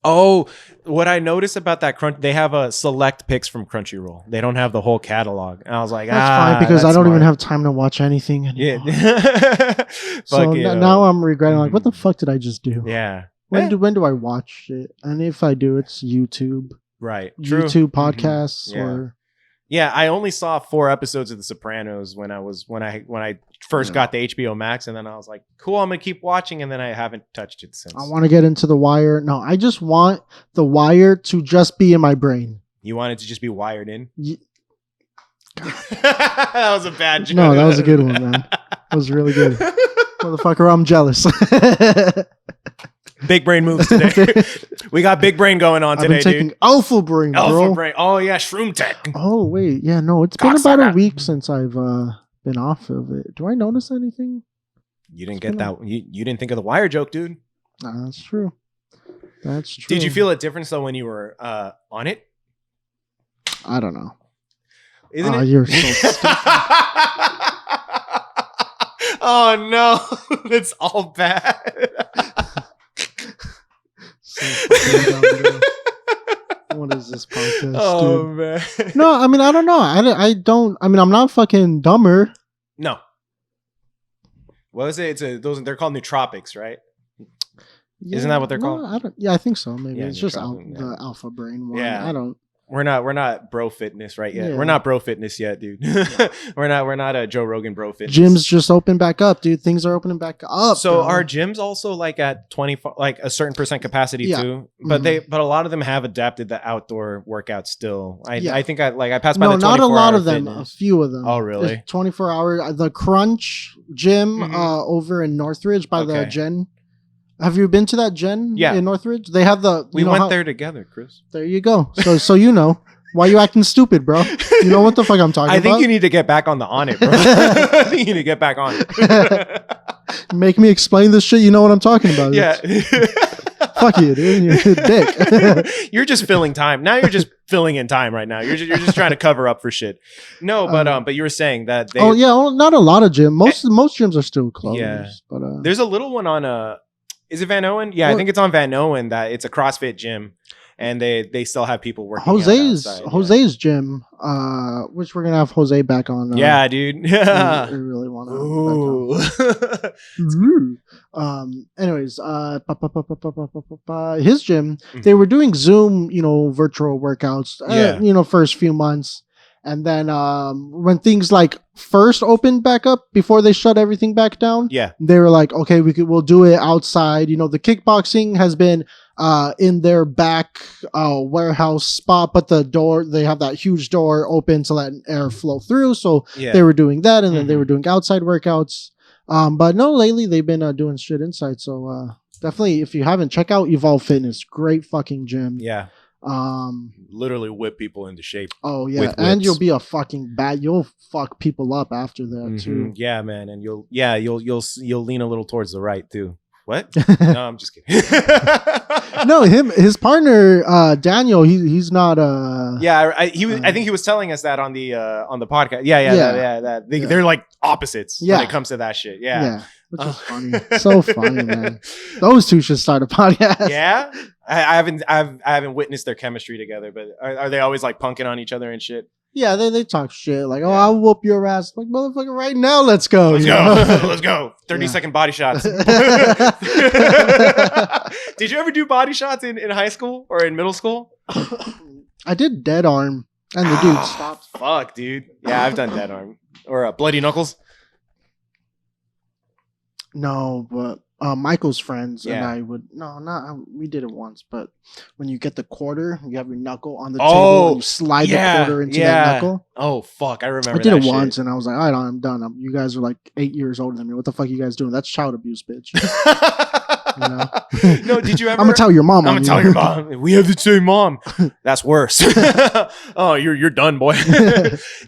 Oh, what I noticed about that they have select picks from Crunchyroll. They don't have the whole catalog. And I was like, that's fine because I don't even have time to watch anything anymore. Yeah. So now I'm regretting. Like, what the fuck did I just do? Yeah. When do I watch it? And if I do, it's YouTube. Right. True. YouTube podcasts or. Yeah, I only saw 4 episodes of The Sopranos when I first got the HBO Max, and then I was like, cool, I'm gonna keep watching, and then I haven't touched it since. I want to get into The Wire. No, I just want The Wire to just be in my brain. You want it to just be wired in? That was a bad joke. No, that was a good one, man. That was really good. Motherfucker, I'm jealous. Big brain moves today. We got big brain going on today, dude. Alpha brain, bro. Alpha brain. Oh yeah, Shroom Tech. Oh wait, yeah, no, it's been about a week since I've been off of it. Do I notice anything? You didn't get that. You didn't think of the Wire joke, dude. That's true. That's true. Did you feel a difference though when you were on it? I don't know. Isn't it? You're so stupid. Oh no, it's all bad. What is this podcast? Oh dude? Man. No, I mean I don't know. I don't. I mean I'm not fucking dumber. No. What is it? They're called nootropics, right? Yeah, isn't that what they're called? I think so. Maybe it's just the alpha brain one. Yeah. I don't. We're not bro fitness right yet. Yeah. We're not bro fitness yet, dude. we're not a Joe Rogan bro fitness. Gyms just open back up, dude. Things are opening back up. So are gyms also like at 20, like a certain % capacity too? But but a lot of them have adapted the outdoor workout still. I think I passed by the 24-hour not a lot of them. Fitness. A few of them. Oh really? 24-hour. The Crunch gym over in Northridge by the Gen. Have you been to that Gen in Northridge? They have the... We went there together, Chris. There you go. So you know. Why you acting stupid, bro? You know what the fuck I'm talking about? I think you need to get back on it, bro. I think you need to get back on it. Make me explain this shit. You know what I'm talking about. Yeah. Fuck you, dude. You're a dick. You're just filling time. Now you're just filling in time right now. You're just trying to cover up for shit. No, but you were saying that they... Oh, yeah. Not a lot of gyms. Most gyms are still closed. Yeah. But there's a little one on... is it Van Owen? Yeah, I think it's on Van Owen that it's a CrossFit gym. And they still have people working. Jose's gym, which we're gonna have Jose back on. Yeah, dude. Yeah, we really want to. Anyways, his gym. They were doing Zoom, virtual workouts. First few months, and then when things like first opened back up before they shut everything back down. Yeah, they were like, okay, we'll do it outside. The kickboxing has been in their back warehouse spot, but they have that huge door open to let air flow through. So they were doing that, and then they were doing outside workouts. But no, lately they've been doing shit inside. So definitely, if you haven't, check out Evolve Fitness. Great fucking gym. Yeah. Literally whip people into shape. Oh yeah, and you'll be a fucking you'll fuck people up after that too. Yeah, man, and you'll lean a little towards the right too. What? No, I'm just kidding. No, his partner Daniel, he's not I think he was telling us that on the podcast. Yeah. They're like opposites when it comes to that shit. Yeah. Which is funny. So funny, man. Those two should start a podcast. Yeah. I haven't witnessed their chemistry together, but are they always like punking on each other and shit? Yeah, they talk shit like, I'll whoop your ass. Like, motherfucker, right now, let's go. Let's go. 30-second body shots. Did you ever do body shots in high school or in middle school? I did dead arm, and the dude stopped. Fuck, dude. Yeah, I've done dead arm. Or bloody knuckles. No, but Michael's friends and I would we did it once, but when you get the quarter, you have your knuckle on the table and you slide the quarter into that knuckle. Oh fuck, I remember. I did it once and I was like, all right, I'm done. You guys are like 8 years older than me. What the fuck are you guys doing? That's child abuse, bitch. No, did you ever? I'm gonna tell your mom. I'm gonna tell your mom. We have the same mom. That's worse. Oh, you're done, boy.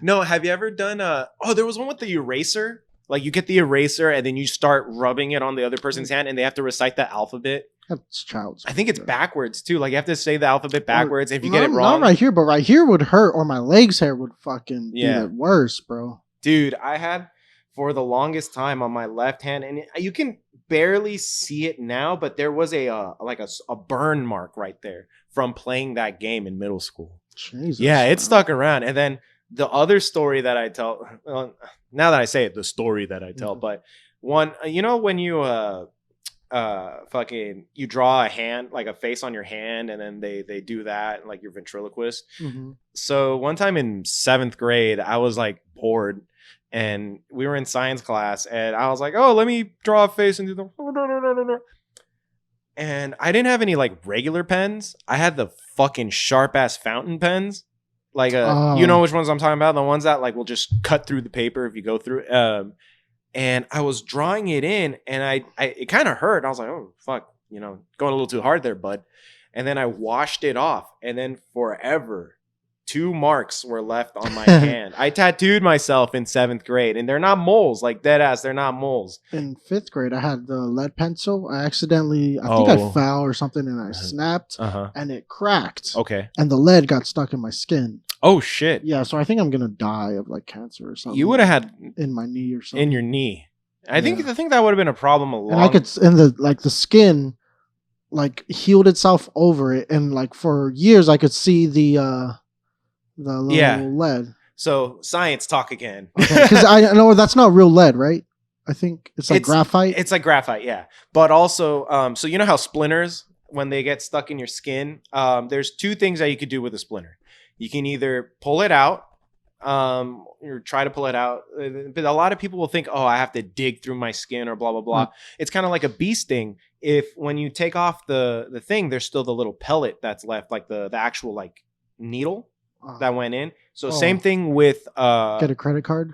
No, have you ever done there was one with the eraser. Like you get the eraser and then you start rubbing it on the other person's hand and they have to recite the alphabet. That's child's. I think it's backwards too. Like you have to say the alphabet backwards. If you get it wrong. Not right here, but right here would hurt, or my legs hair would fucking be the worst, bro. Dude, I had for the longest time on my left hand, and you can barely see it now, but there was a burn mark right there from playing that game in middle school. Jesus, yeah, it stuck around. And then the other story that I tell, now that I say it, the story that I tell, but one, when you you draw a hand, like a face on your hand, and then they do that, like your ventriloquist. So one time in 7th grade, I was like bored, and we were in science class, and I was like, oh, let me draw a face and do the. And I didn't have any like regular pens. I had the fucking sharp ass fountain pens. Like you know which ones I'm talking about? The ones that like will just cut through the paper if you go through. And I was drawing it in, and it kind of hurt. I was like, oh fuck, going a little too hard there, bud. And then I washed it off, and then forever, 2 marks were left on my hand. I tattooed myself in 7th grade, and they're not moles, like dead ass. They're not moles. In 5th grade, I had the lead pencil. I accidentally, I think I fell or something, and I snapped, and it cracked. Okay. And the lead got stuck in my skin. Oh shit. Yeah, so I think I'm gonna die of like cancer or something. You would have had in my knee or something. In your knee. I think that would have been a problem a lot. And I could, and the skin like healed itself over it, and like for years I could see the little lead. So science talk again. Because I know that's not real lead, right? I think it's like graphite. It's like graphite, yeah. But also, so you know how splinters, when they get stuck in your skin, there's 2 things that you could do with a splinter. You can either pull it out, or try to pull it out. But a lot of people will think, oh, I have to dig through my skin or blah, blah, blah. It's kind of like a bee sting. When you take off the thing, there's still the little pellet that's left, like the actual like needle that went in. So same thing with get a credit card.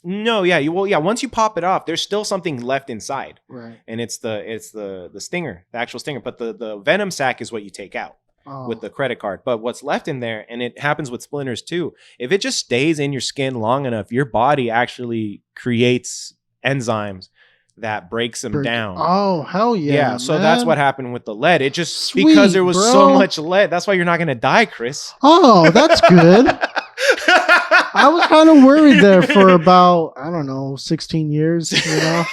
No, yeah, once you pop it off, there's still something left inside, right? And it's the stinger, the actual stinger. But the venom sac is what you take out. with the credit card. But what's left in there, and it happens with splinters too, if it just stays in your skin long enough, your body actually creates enzymes that breaks them down. Oh, hell yeah. Yeah, so that's what happened with the lead. It just, Sweet, because there was so much lead, that's why you're not going to die, Chris. Oh, that's good. I was kind of worried there for about, I don't know, 16 years, you know?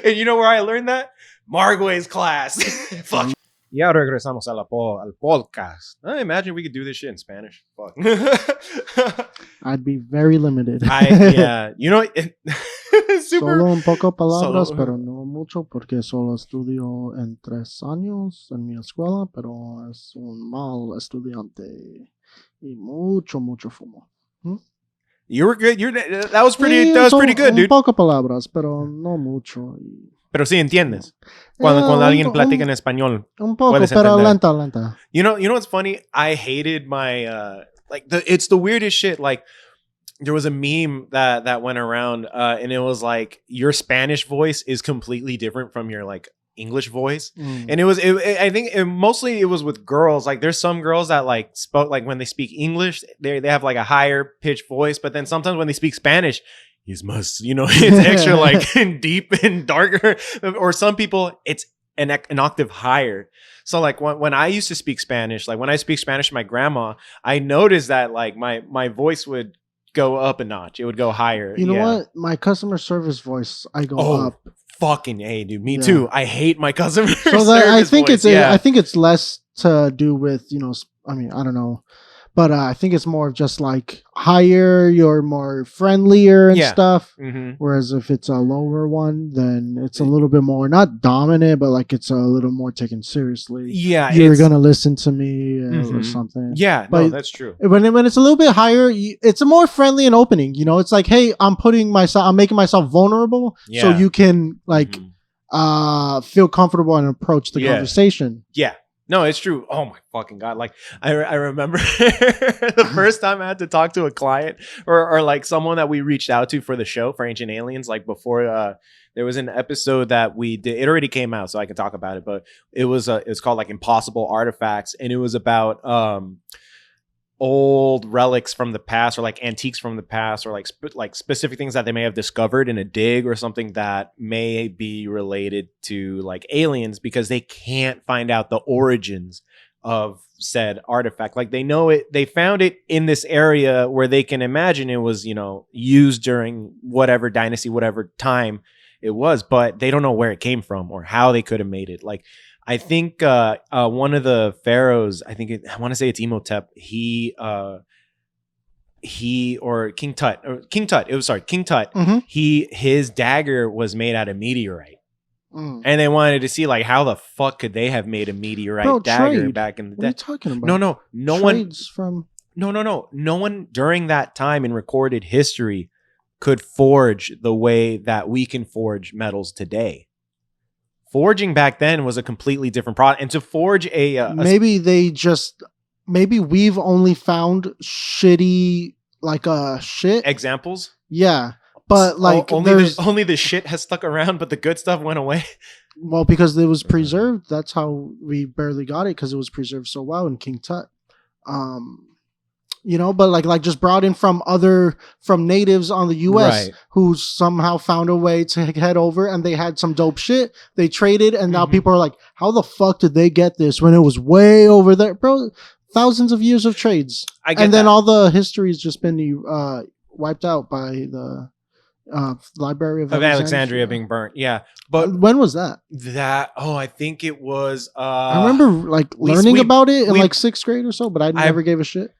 And you know where I learned that? Margway's class. Fuck. Ya regresamos al podcast. I imagine we could do this shit in Spanish. Fuck. I'd be very limited. Yeah. You know, Solo un poco palabras, pero no mucho, porque solo estudio en 3 años en mi escuela, pero es un mal estudiante. Y mucho fumo. You were good. That was pretty good, dude. Un poco palabras, pero no mucho. Pero sí entiendes. Cuando alguien platica en español. Un poco, pero lenta. You know what's funny? I hated my it's the weirdest shit. Like, there was a meme that went around, and it was like, your Spanish voice is completely different from your like English voice. And I think mostly it was with girls. Like, there's some girls that like spoke, like when they speak English, they have like a higher pitched voice, but then sometimes when they speak Spanish, it's extra like deep and darker. Or some people, it's an octave higher. So like when I used to speak Spanish, like when I speak Spanish to my grandma, I noticed that like my voice would go up a notch. It would go higher. You know what? My customer service voice, I go up. Fucking A, dude. Me too. I hate my customer service I think voice. I think it's less to do with, I mean, I don't know. But I think it's more of just like higher, you're more friendlier and stuff. Mm-hmm. Whereas if it's a lower one, then it's a little bit more, not dominant, but like it's a little more taken seriously. Yeah. You're going to listen to me or something. Yeah, but no, that's true. When it's a little bit higher, it's a more friendly and opening. It's like, hey, I'm making myself vulnerable so you can like feel comfortable and approach the conversation. Yeah. No, it's true. Oh my fucking God. Like I remember the first time I had to talk to a client or like someone that we reached out to for the show for Ancient Aliens, like before there was an episode that we did. It already came out, so I can talk about it, but it's called like Impossible Artifacts, and it was about old relics from the past, or like antiques from the past, or like specific things that they may have discovered in a dig or something that may be related to like aliens, because they can't find out the origins of said artifact. Like they know it, they found it in this area where they can imagine it was, used during whatever dynasty, whatever time it was, but they don't know where it came from or how they could have made it. Like, I think one of the pharaohs, I want to say it's Imhotep. He or King Tut. Mm-hmm. His dagger was made out of meteorite, and they wanted to see like how the fuck could they have made a meteorite dagger back in the day? What are you talking about? No one during that time in recorded history could forge the way that we can forge metals today. Forging back then was a completely different product, and to forge maybe we've only found shitty shit examples. Yeah, but like only the shit has stuck around, but the good stuff went away. Well, because it was preserved. That's how we barely got it, because it was preserved so well in King Tut. But like just brought in from natives on the U.S. who somehow found a way to head over, and they had some dope shit. They traded, and now people are like, how the fuck did they get this when it was way over there? Bro, thousands of years of trades. Then all the history has just been wiped out by the Library of Alexandria being burnt. Yeah. But when was that? I think it was... I remember like learning about it in like 6th grade or so, but I never gave a shit.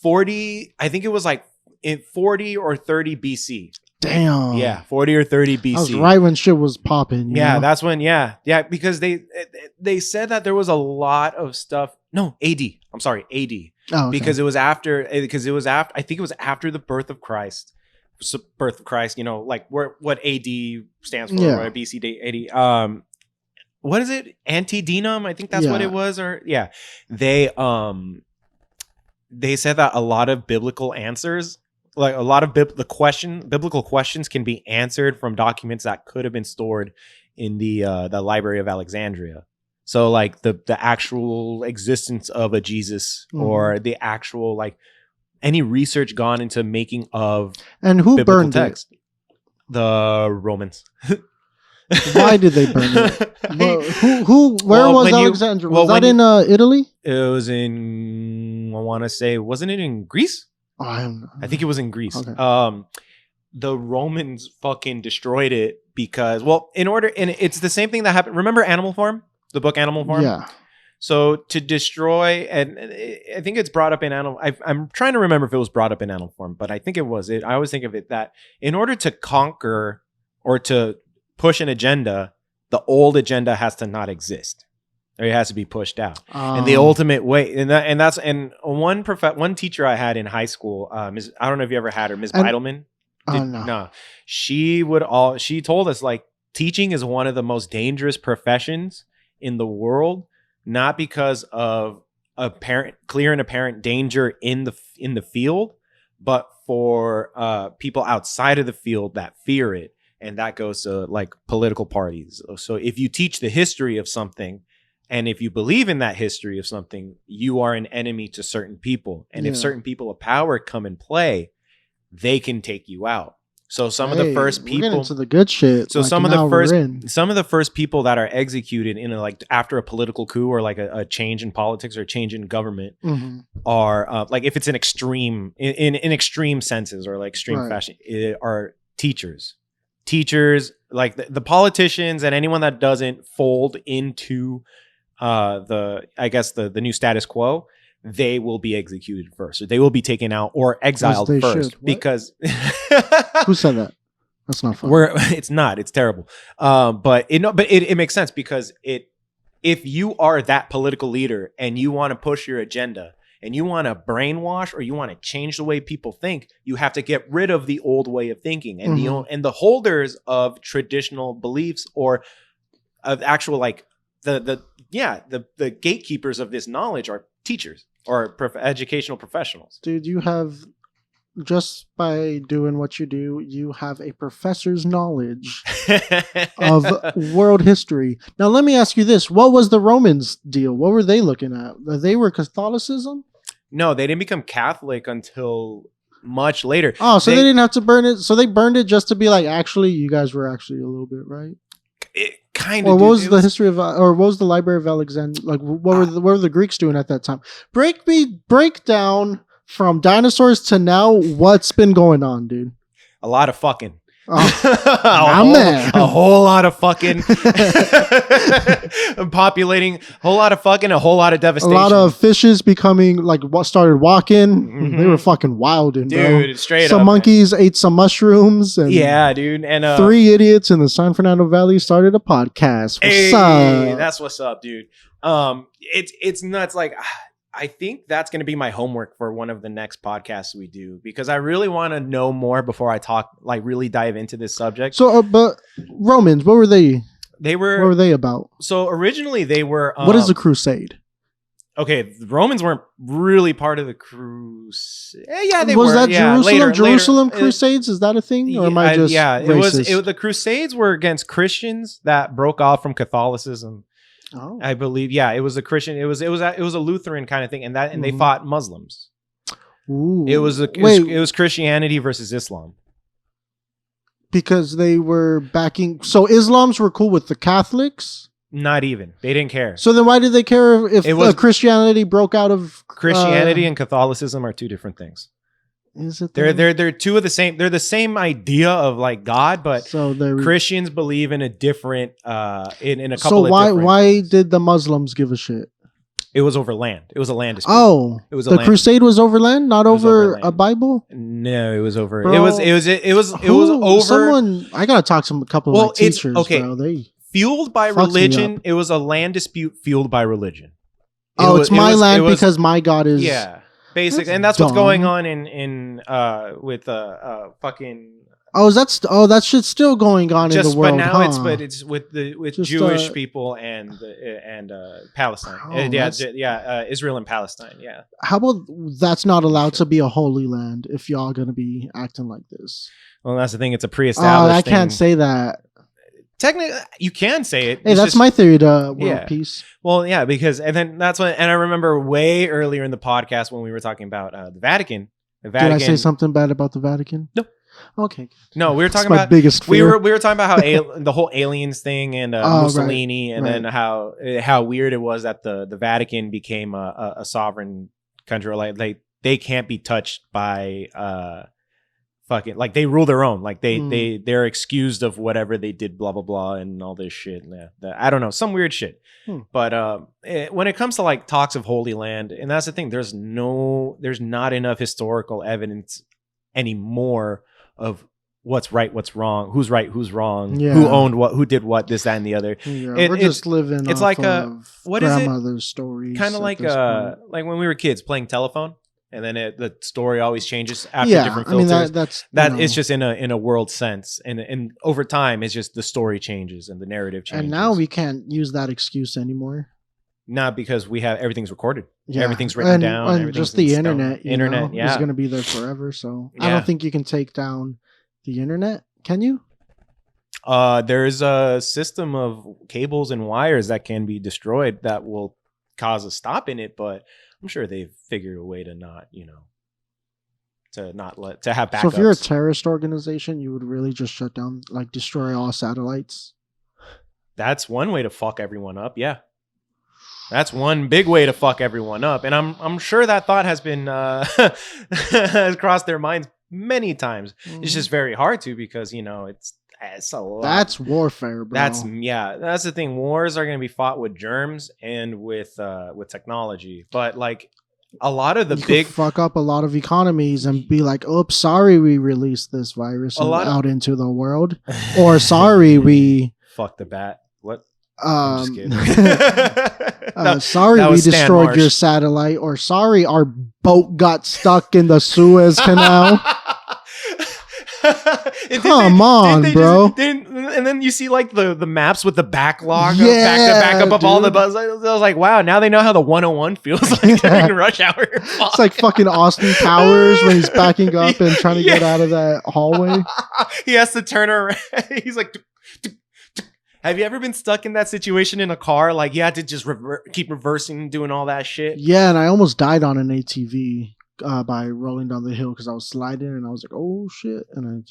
40, I think it was like in 40 or 30 BC. Damn. Yeah, 40 or 30 BC. That was right when shit was popping. Yeah, that's when, yeah, because they said that there was a lot of stuff. No, AD. I'm sorry, AD. Oh, okay. Because it was after, I think it was after the birth of Christ. So birth of Christ, like what AD stands for, right? BC, AD. What is it? Antediluvium? I think that's what it was. Or they said that a lot of biblical answers, like a lot of biblical questions can be answered from documents that could have been stored in the Library of Alexandria. So like the actual existence of a Jesus or the actual like any research gone into making of and who burned text? The Romans. Why did they burn it? Where was Alexandria? Was that in Italy? It was in, I want to say, wasn't it in Greece? Oh, I think it was in Greece. Okay. The Romans fucking destroyed it because, well, and it's the same thing that happened. Remember Animal Farm? The book Animal Farm? Yeah. So to destroy, and I think it's brought up in Animal. I'm trying to remember if it was brought up in Animal Farm, but I think it was. I always think of it that in order to conquer or to push an agenda, the old agenda has to not exist, or it has to be pushed out. And the ultimate way, and one teacher I had in high school, I don't know if you ever had her, Ms. Beidelman. No, she told us like teaching is one of the most dangerous professions in the world, not because of clear and apparent danger in the field, but for people outside of the field that fear it. And that goes to like political parties. So if you teach the history of something, and if you believe in that history of something, you are an enemy to certain people. And if certain people of power come and play, they can take you out. So some of the first people, we're getting into the good shit. So some of the first people that are executed in after a political coup or like a change in politics or a change in government are like if it's an extreme in extreme senses or like extreme fashion are teachers. Teachers, like the politicians and anyone that doesn't fold into the new status quo, they will be executed first, or they will be taken out or exiled first. Because who said that? That's not fun. It's not. It's terrible. But it makes sense because if you are that political leader and you want to push your agenda and you want to brainwash or you want to change the way people think, you have to get rid of the old way of thinking. And the holders of traditional beliefs or of actual like the gatekeepers of this knowledge are teachers or educational professionals. Dude, you have, just by doing what you do, you have a professor's knowledge of world history. Now, let me ask you this. What was the Romans' deal? What were they looking at? They were Catholicism? No, they didn't become Catholic until much later. Oh, so they didn't have to burn it. So they burned it just to be like, actually, you guys were actually a little bit right. It kind of. Or what was the history of, or what was the Library of Alexandria? Like, what were the Greeks doing at that time? Break down from dinosaurs to now. What's been going on, dude? A lot of fucking. A whole lot of fucking populating, a whole lot of fucking, a whole lot of devastation. A lot of fishes becoming like what started walking. They were fucking wild, dude. Straight some up. Monkeys ate some mushrooms. And yeah, dude. And 3 idiots in the San Fernando Valley started a podcast. What's up? That's what's up, dude. It's nuts. Like, I think that's going to be my homework for one of the next podcasts we do, because I really want to know more before I talk, like really dive into this subject. So, but Romans, what were they? What were they about? So originally they were. What is a crusade? Okay, the Romans weren't really part of the crusade. Yeah, they was were. That Jerusalem? Jerusalem Crusades? Is that a thing, or am I just racist? The Crusades were against Christians that broke off from Catholicism. Oh. I believe, yeah, it was a Christian. It was a Lutheran kind of thing, and they fought Muslims. Ooh. It was Christianity versus Islam, because they were backing. So Islams were cool with the Catholics. Not even, they didn't care. So then why did they care if Christianity broke out of Christianity and Catholicism are two different things. Is it? They're two of the same. They're the same idea of like God, but Christians believe in a different in a couple. So why did the Muslims give a shit? It was over land. It was a land dispute. Oh, it was the crusade was over land, not over a Bible. No, it was over. Bro, it was over. Someone, I gotta talk to a couple of my teachers. Okay, bro. They fueled by religion. It was a land dispute fueled by religion. It's my land because my God is basic, and that's what's going on in with fucking. That shit's still going on in the world. But now it's with Jewish people and Palestine. Israel and Palestine. Yeah. How about that's not allowed to be a holy land if y'all gonna be acting like this? Well, that's the thing. It's a pre-established. I can't say that. technically, you can say it. Hey, it's that's just, my theory to world peace. Well, yeah, because and then that's when, and I remember way earlier in the podcast when we were talking about the Vatican. The Vatican. Did I say something bad about the Vatican? No. Okay. No, we were talking my about biggest fear. We were talking about how the whole aliens thing and Mussolini, and then how weird it was that the Vatican became a sovereign country. Like they can't be touched by fucking, like they rule their own. Like they're excused of whatever they did, blah blah blah, and all this shit. I don't know, some weird shit. But when it comes to like talks of Holy Land, and that's the thing, there's not enough historical evidence anymore of what's right, what's wrong, who's right, who's wrong, who owned what, who did what, this, that, and the other. We're just living. It's like what is it? Grandmother's stories. Kind of like when we were kids playing telephone, and then the story always changes after different filters. I mean that it's just in a world sense, and over time, it's just the story changes and the narrative changes. And now we can't use that excuse anymore. Not because we have everything's recorded. Yeah. Everything's written down. And just the internet. Internet, is going to be there forever. So I don't think you can take down the internet. Can you? There's a system of cables and wires that can be destroyed that will cause a stop in it, but I'm sure they've figured a way to not, to have backups. So if you're a terrorist organization, you would really just shut down, like destroy all satellites? That's one way to fuck everyone up. Yeah. That's one big way to fuck everyone up, and I'm sure that thought has been has crossed their minds many times. It's just very hard to, because it's a lot. That's warfare, bro. That's the thing. Wars are going to be fought with germs and with technology, but like a lot of the big fuck up a lot of economies and be like, "Oops, sorry, we released this virus out into the world," or "Sorry, we fuck the bat." What? Sorry, we destroyed your satellite, or sorry, our boat got stuck in the Suez Canal. Come on, bro. And then you see like the maps with the backlog back up all the buzzes. I was like, wow, now they know how the 101 feels like during rush hour. It's like fucking Austin Powers when he's backing up and trying to get out of that hallway. He has to turn around. He's like... Have you ever been stuck in that situation in a car? Like you had to just keep reversing, doing all that shit? Yeah, and I almost died on an ATV by rolling down the hill because I was sliding, and I was like, "Oh shit!" And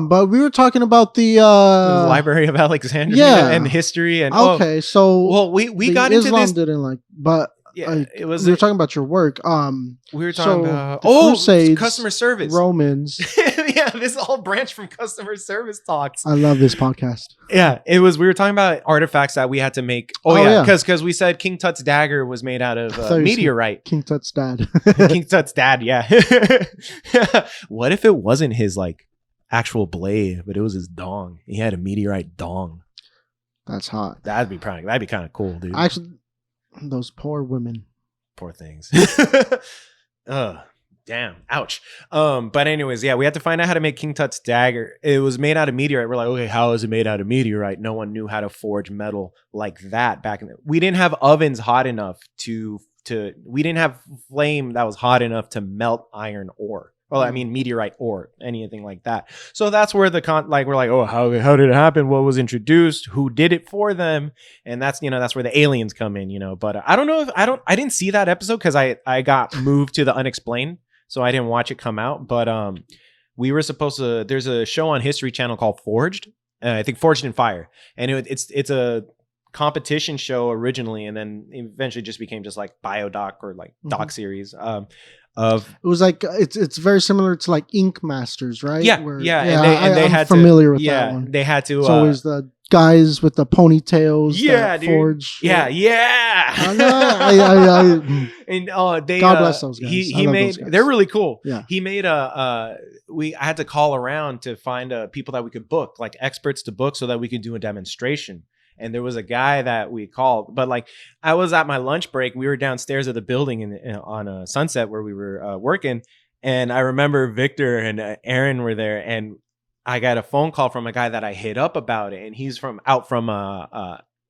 but we were talking about the Library of Alexandria and history and so we got into Islam this. Didn't like, but it was. We were talking about your work. We were talking about Crusades, customer service, Romans. Yeah, this all branch from customer service talks. I love this podcast. Yeah, it was. We were talking about artifacts that we had to make. Because we said King Tut's dagger was made out of meteorite. King Tut's dad. King Tut's dad. Yeah. What if it wasn't his like actual blade, but it was his dong? He had a meteorite dong. That's hot. That'd be kind of cool, dude. Actually, those poor women. Poor things. Damn. Ouch. But anyways, we had to find out how to make King Tut's dagger. It was made out of meteorite. We're like, okay, how is it made out of meteorite? No one knew how to forge metal like that back in we didn't have ovens hot enough we didn't have flame that was hot enough to melt iron ore. Well, I mean meteorite ore, anything like that. So that's where we're like, oh, how did it happen? What was introduced? Who did it for them? And that's that's where the aliens come in, But I don't know if I didn't see that episode because I got moved to the unexplained, so I didn't watch it come out. But we were supposed to. There's a show on History Channel called Forged. I think Forged in Fire, and it's a competition show originally, and then eventually just became just like biodoc or like doc series. It was like it's very similar to like Ink Masters, right? Yeah, and they had familiar with that one. They had to. It's always the guys with the ponytails. Yeah, dude. Forge. Yeah. And they God bless those guys. He made. They're really cool. Yeah. He made I had to call around to find people that we could book, like experts to book, so that we could do a demonstration. And there was a guy that we called, but like I was at my lunch break. We were downstairs of the building on a Sunset where we were working. And I remember Victor and Aaron were there, and I got a phone call from a guy that I hit up about it. And he's from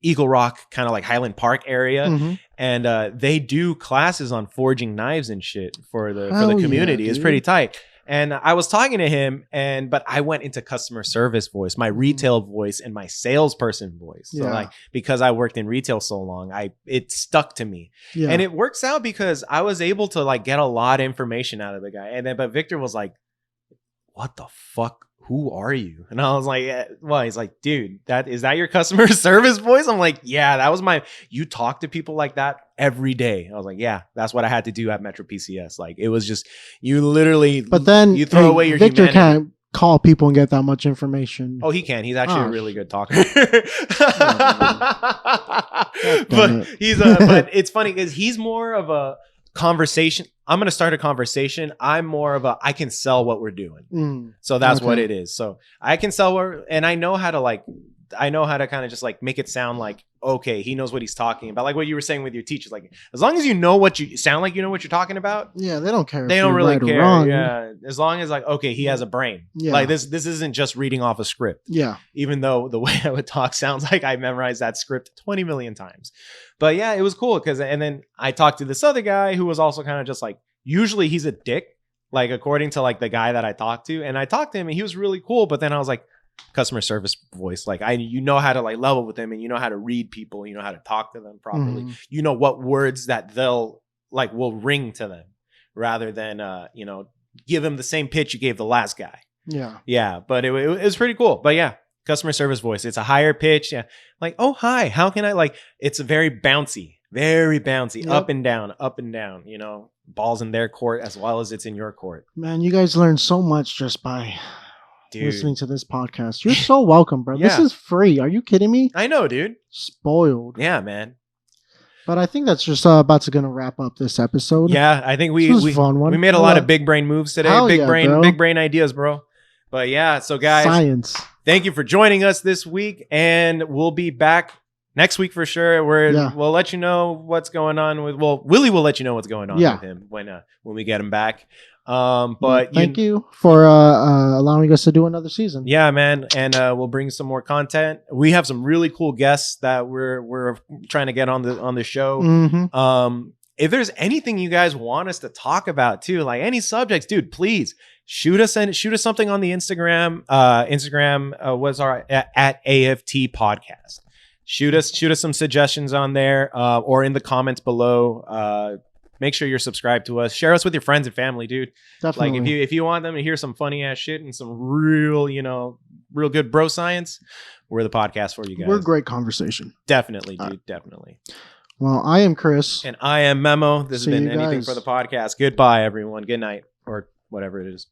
Eagle Rock, kind of like Highland Park area. Mm-hmm. And they do classes on forging knives and shit for the community. It's pretty tight. And I was talking to him, but I went into customer service voice, my retail voice, and my salesperson voice. So like, because I worked in retail so long, it stuck to me. Yeah. And it works out because I was able to like get a lot of information out of the guy. But Victor was like, what the fuck? Who are you? And I was like, well, he's like, dude, is that your customer service voice? I'm like, yeah, that was you talk to people like that every day. I was like, yeah, that's what I had to do at Metro PCS. Like, it was just, you literally, but then you throw away your Victor humanity. Can't call people and get that much information. Oh, he can. He's actually a really good talker. But but it's funny because he's more of a conversation. I'm going to start a conversation. I'm more of I can sell what we're doing. So that's what it is. So I can sell and I know how to kind of just like make it sound like, okay, he knows what he's talking about. Like what you were saying with your teachers, like as long as you know what you sound like, you know what you're talking about. Yeah. They don't care. They don't really care. Yeah. As long as like, okay, he has a brain. Yeah. Like this isn't just reading off a script. Yeah. Even though the way I would talk sounds like I memorized that script 20 million times. But yeah, it was cool and then I talked to this other guy who was also kind of just like, usually he's a dick, like according to like the guy that I talked to. And I talked to him and he was really cool. But then I was like, customer service voice, like you know how to like level with them and you know how to read people, you know how to talk to them properly. You know what words that they'll like will ring to them rather than give them the same pitch you gave the last guy. Yeah, but it was pretty cool. But yeah, customer service voice, it's a higher pitch. Yeah, like, oh hi, how can I, like, it's very bouncy, yep. up and down, balls in their court as well as it's in your court. Man, you guys learn so much just by listening to this podcast. You're so welcome, bro. Yeah. This is free. Are you kidding me? I know, dude. Spoiled. Yeah, man. But I think that's just about to gonna wrap up this episode. Yeah, I think we made a lot of big brain moves today. Big brain ideas, bro. But yeah, so guys, science. Thank you for joining us this week, and we'll be back next week for sure. We'll let you know what's going on with. Well, Willie will let you know what's going on with him when we get him back. But thank you for allowing us to do another season. Yeah, man, and we'll bring some more content. We have some really cool guests that we're trying to get on the show. Mm-hmm. If there's anything you guys want us to talk about too, like any subjects, dude, please shoot us something on the Instagram. Was our at AFT podcast. Shoot us some suggestions on there, or in the comments below. Make sure you're subscribed to us. Share us with your friends and family, dude. Definitely. Like if you want them to hear some funny ass shit and some real good bro science, we're the podcast for you guys. We're a great conversation. Definitely, dude. Definitely. Well, I am Chris. And I am Memo. This has been Anything for the Podcast. Goodbye, everyone. Good night, or whatever it is.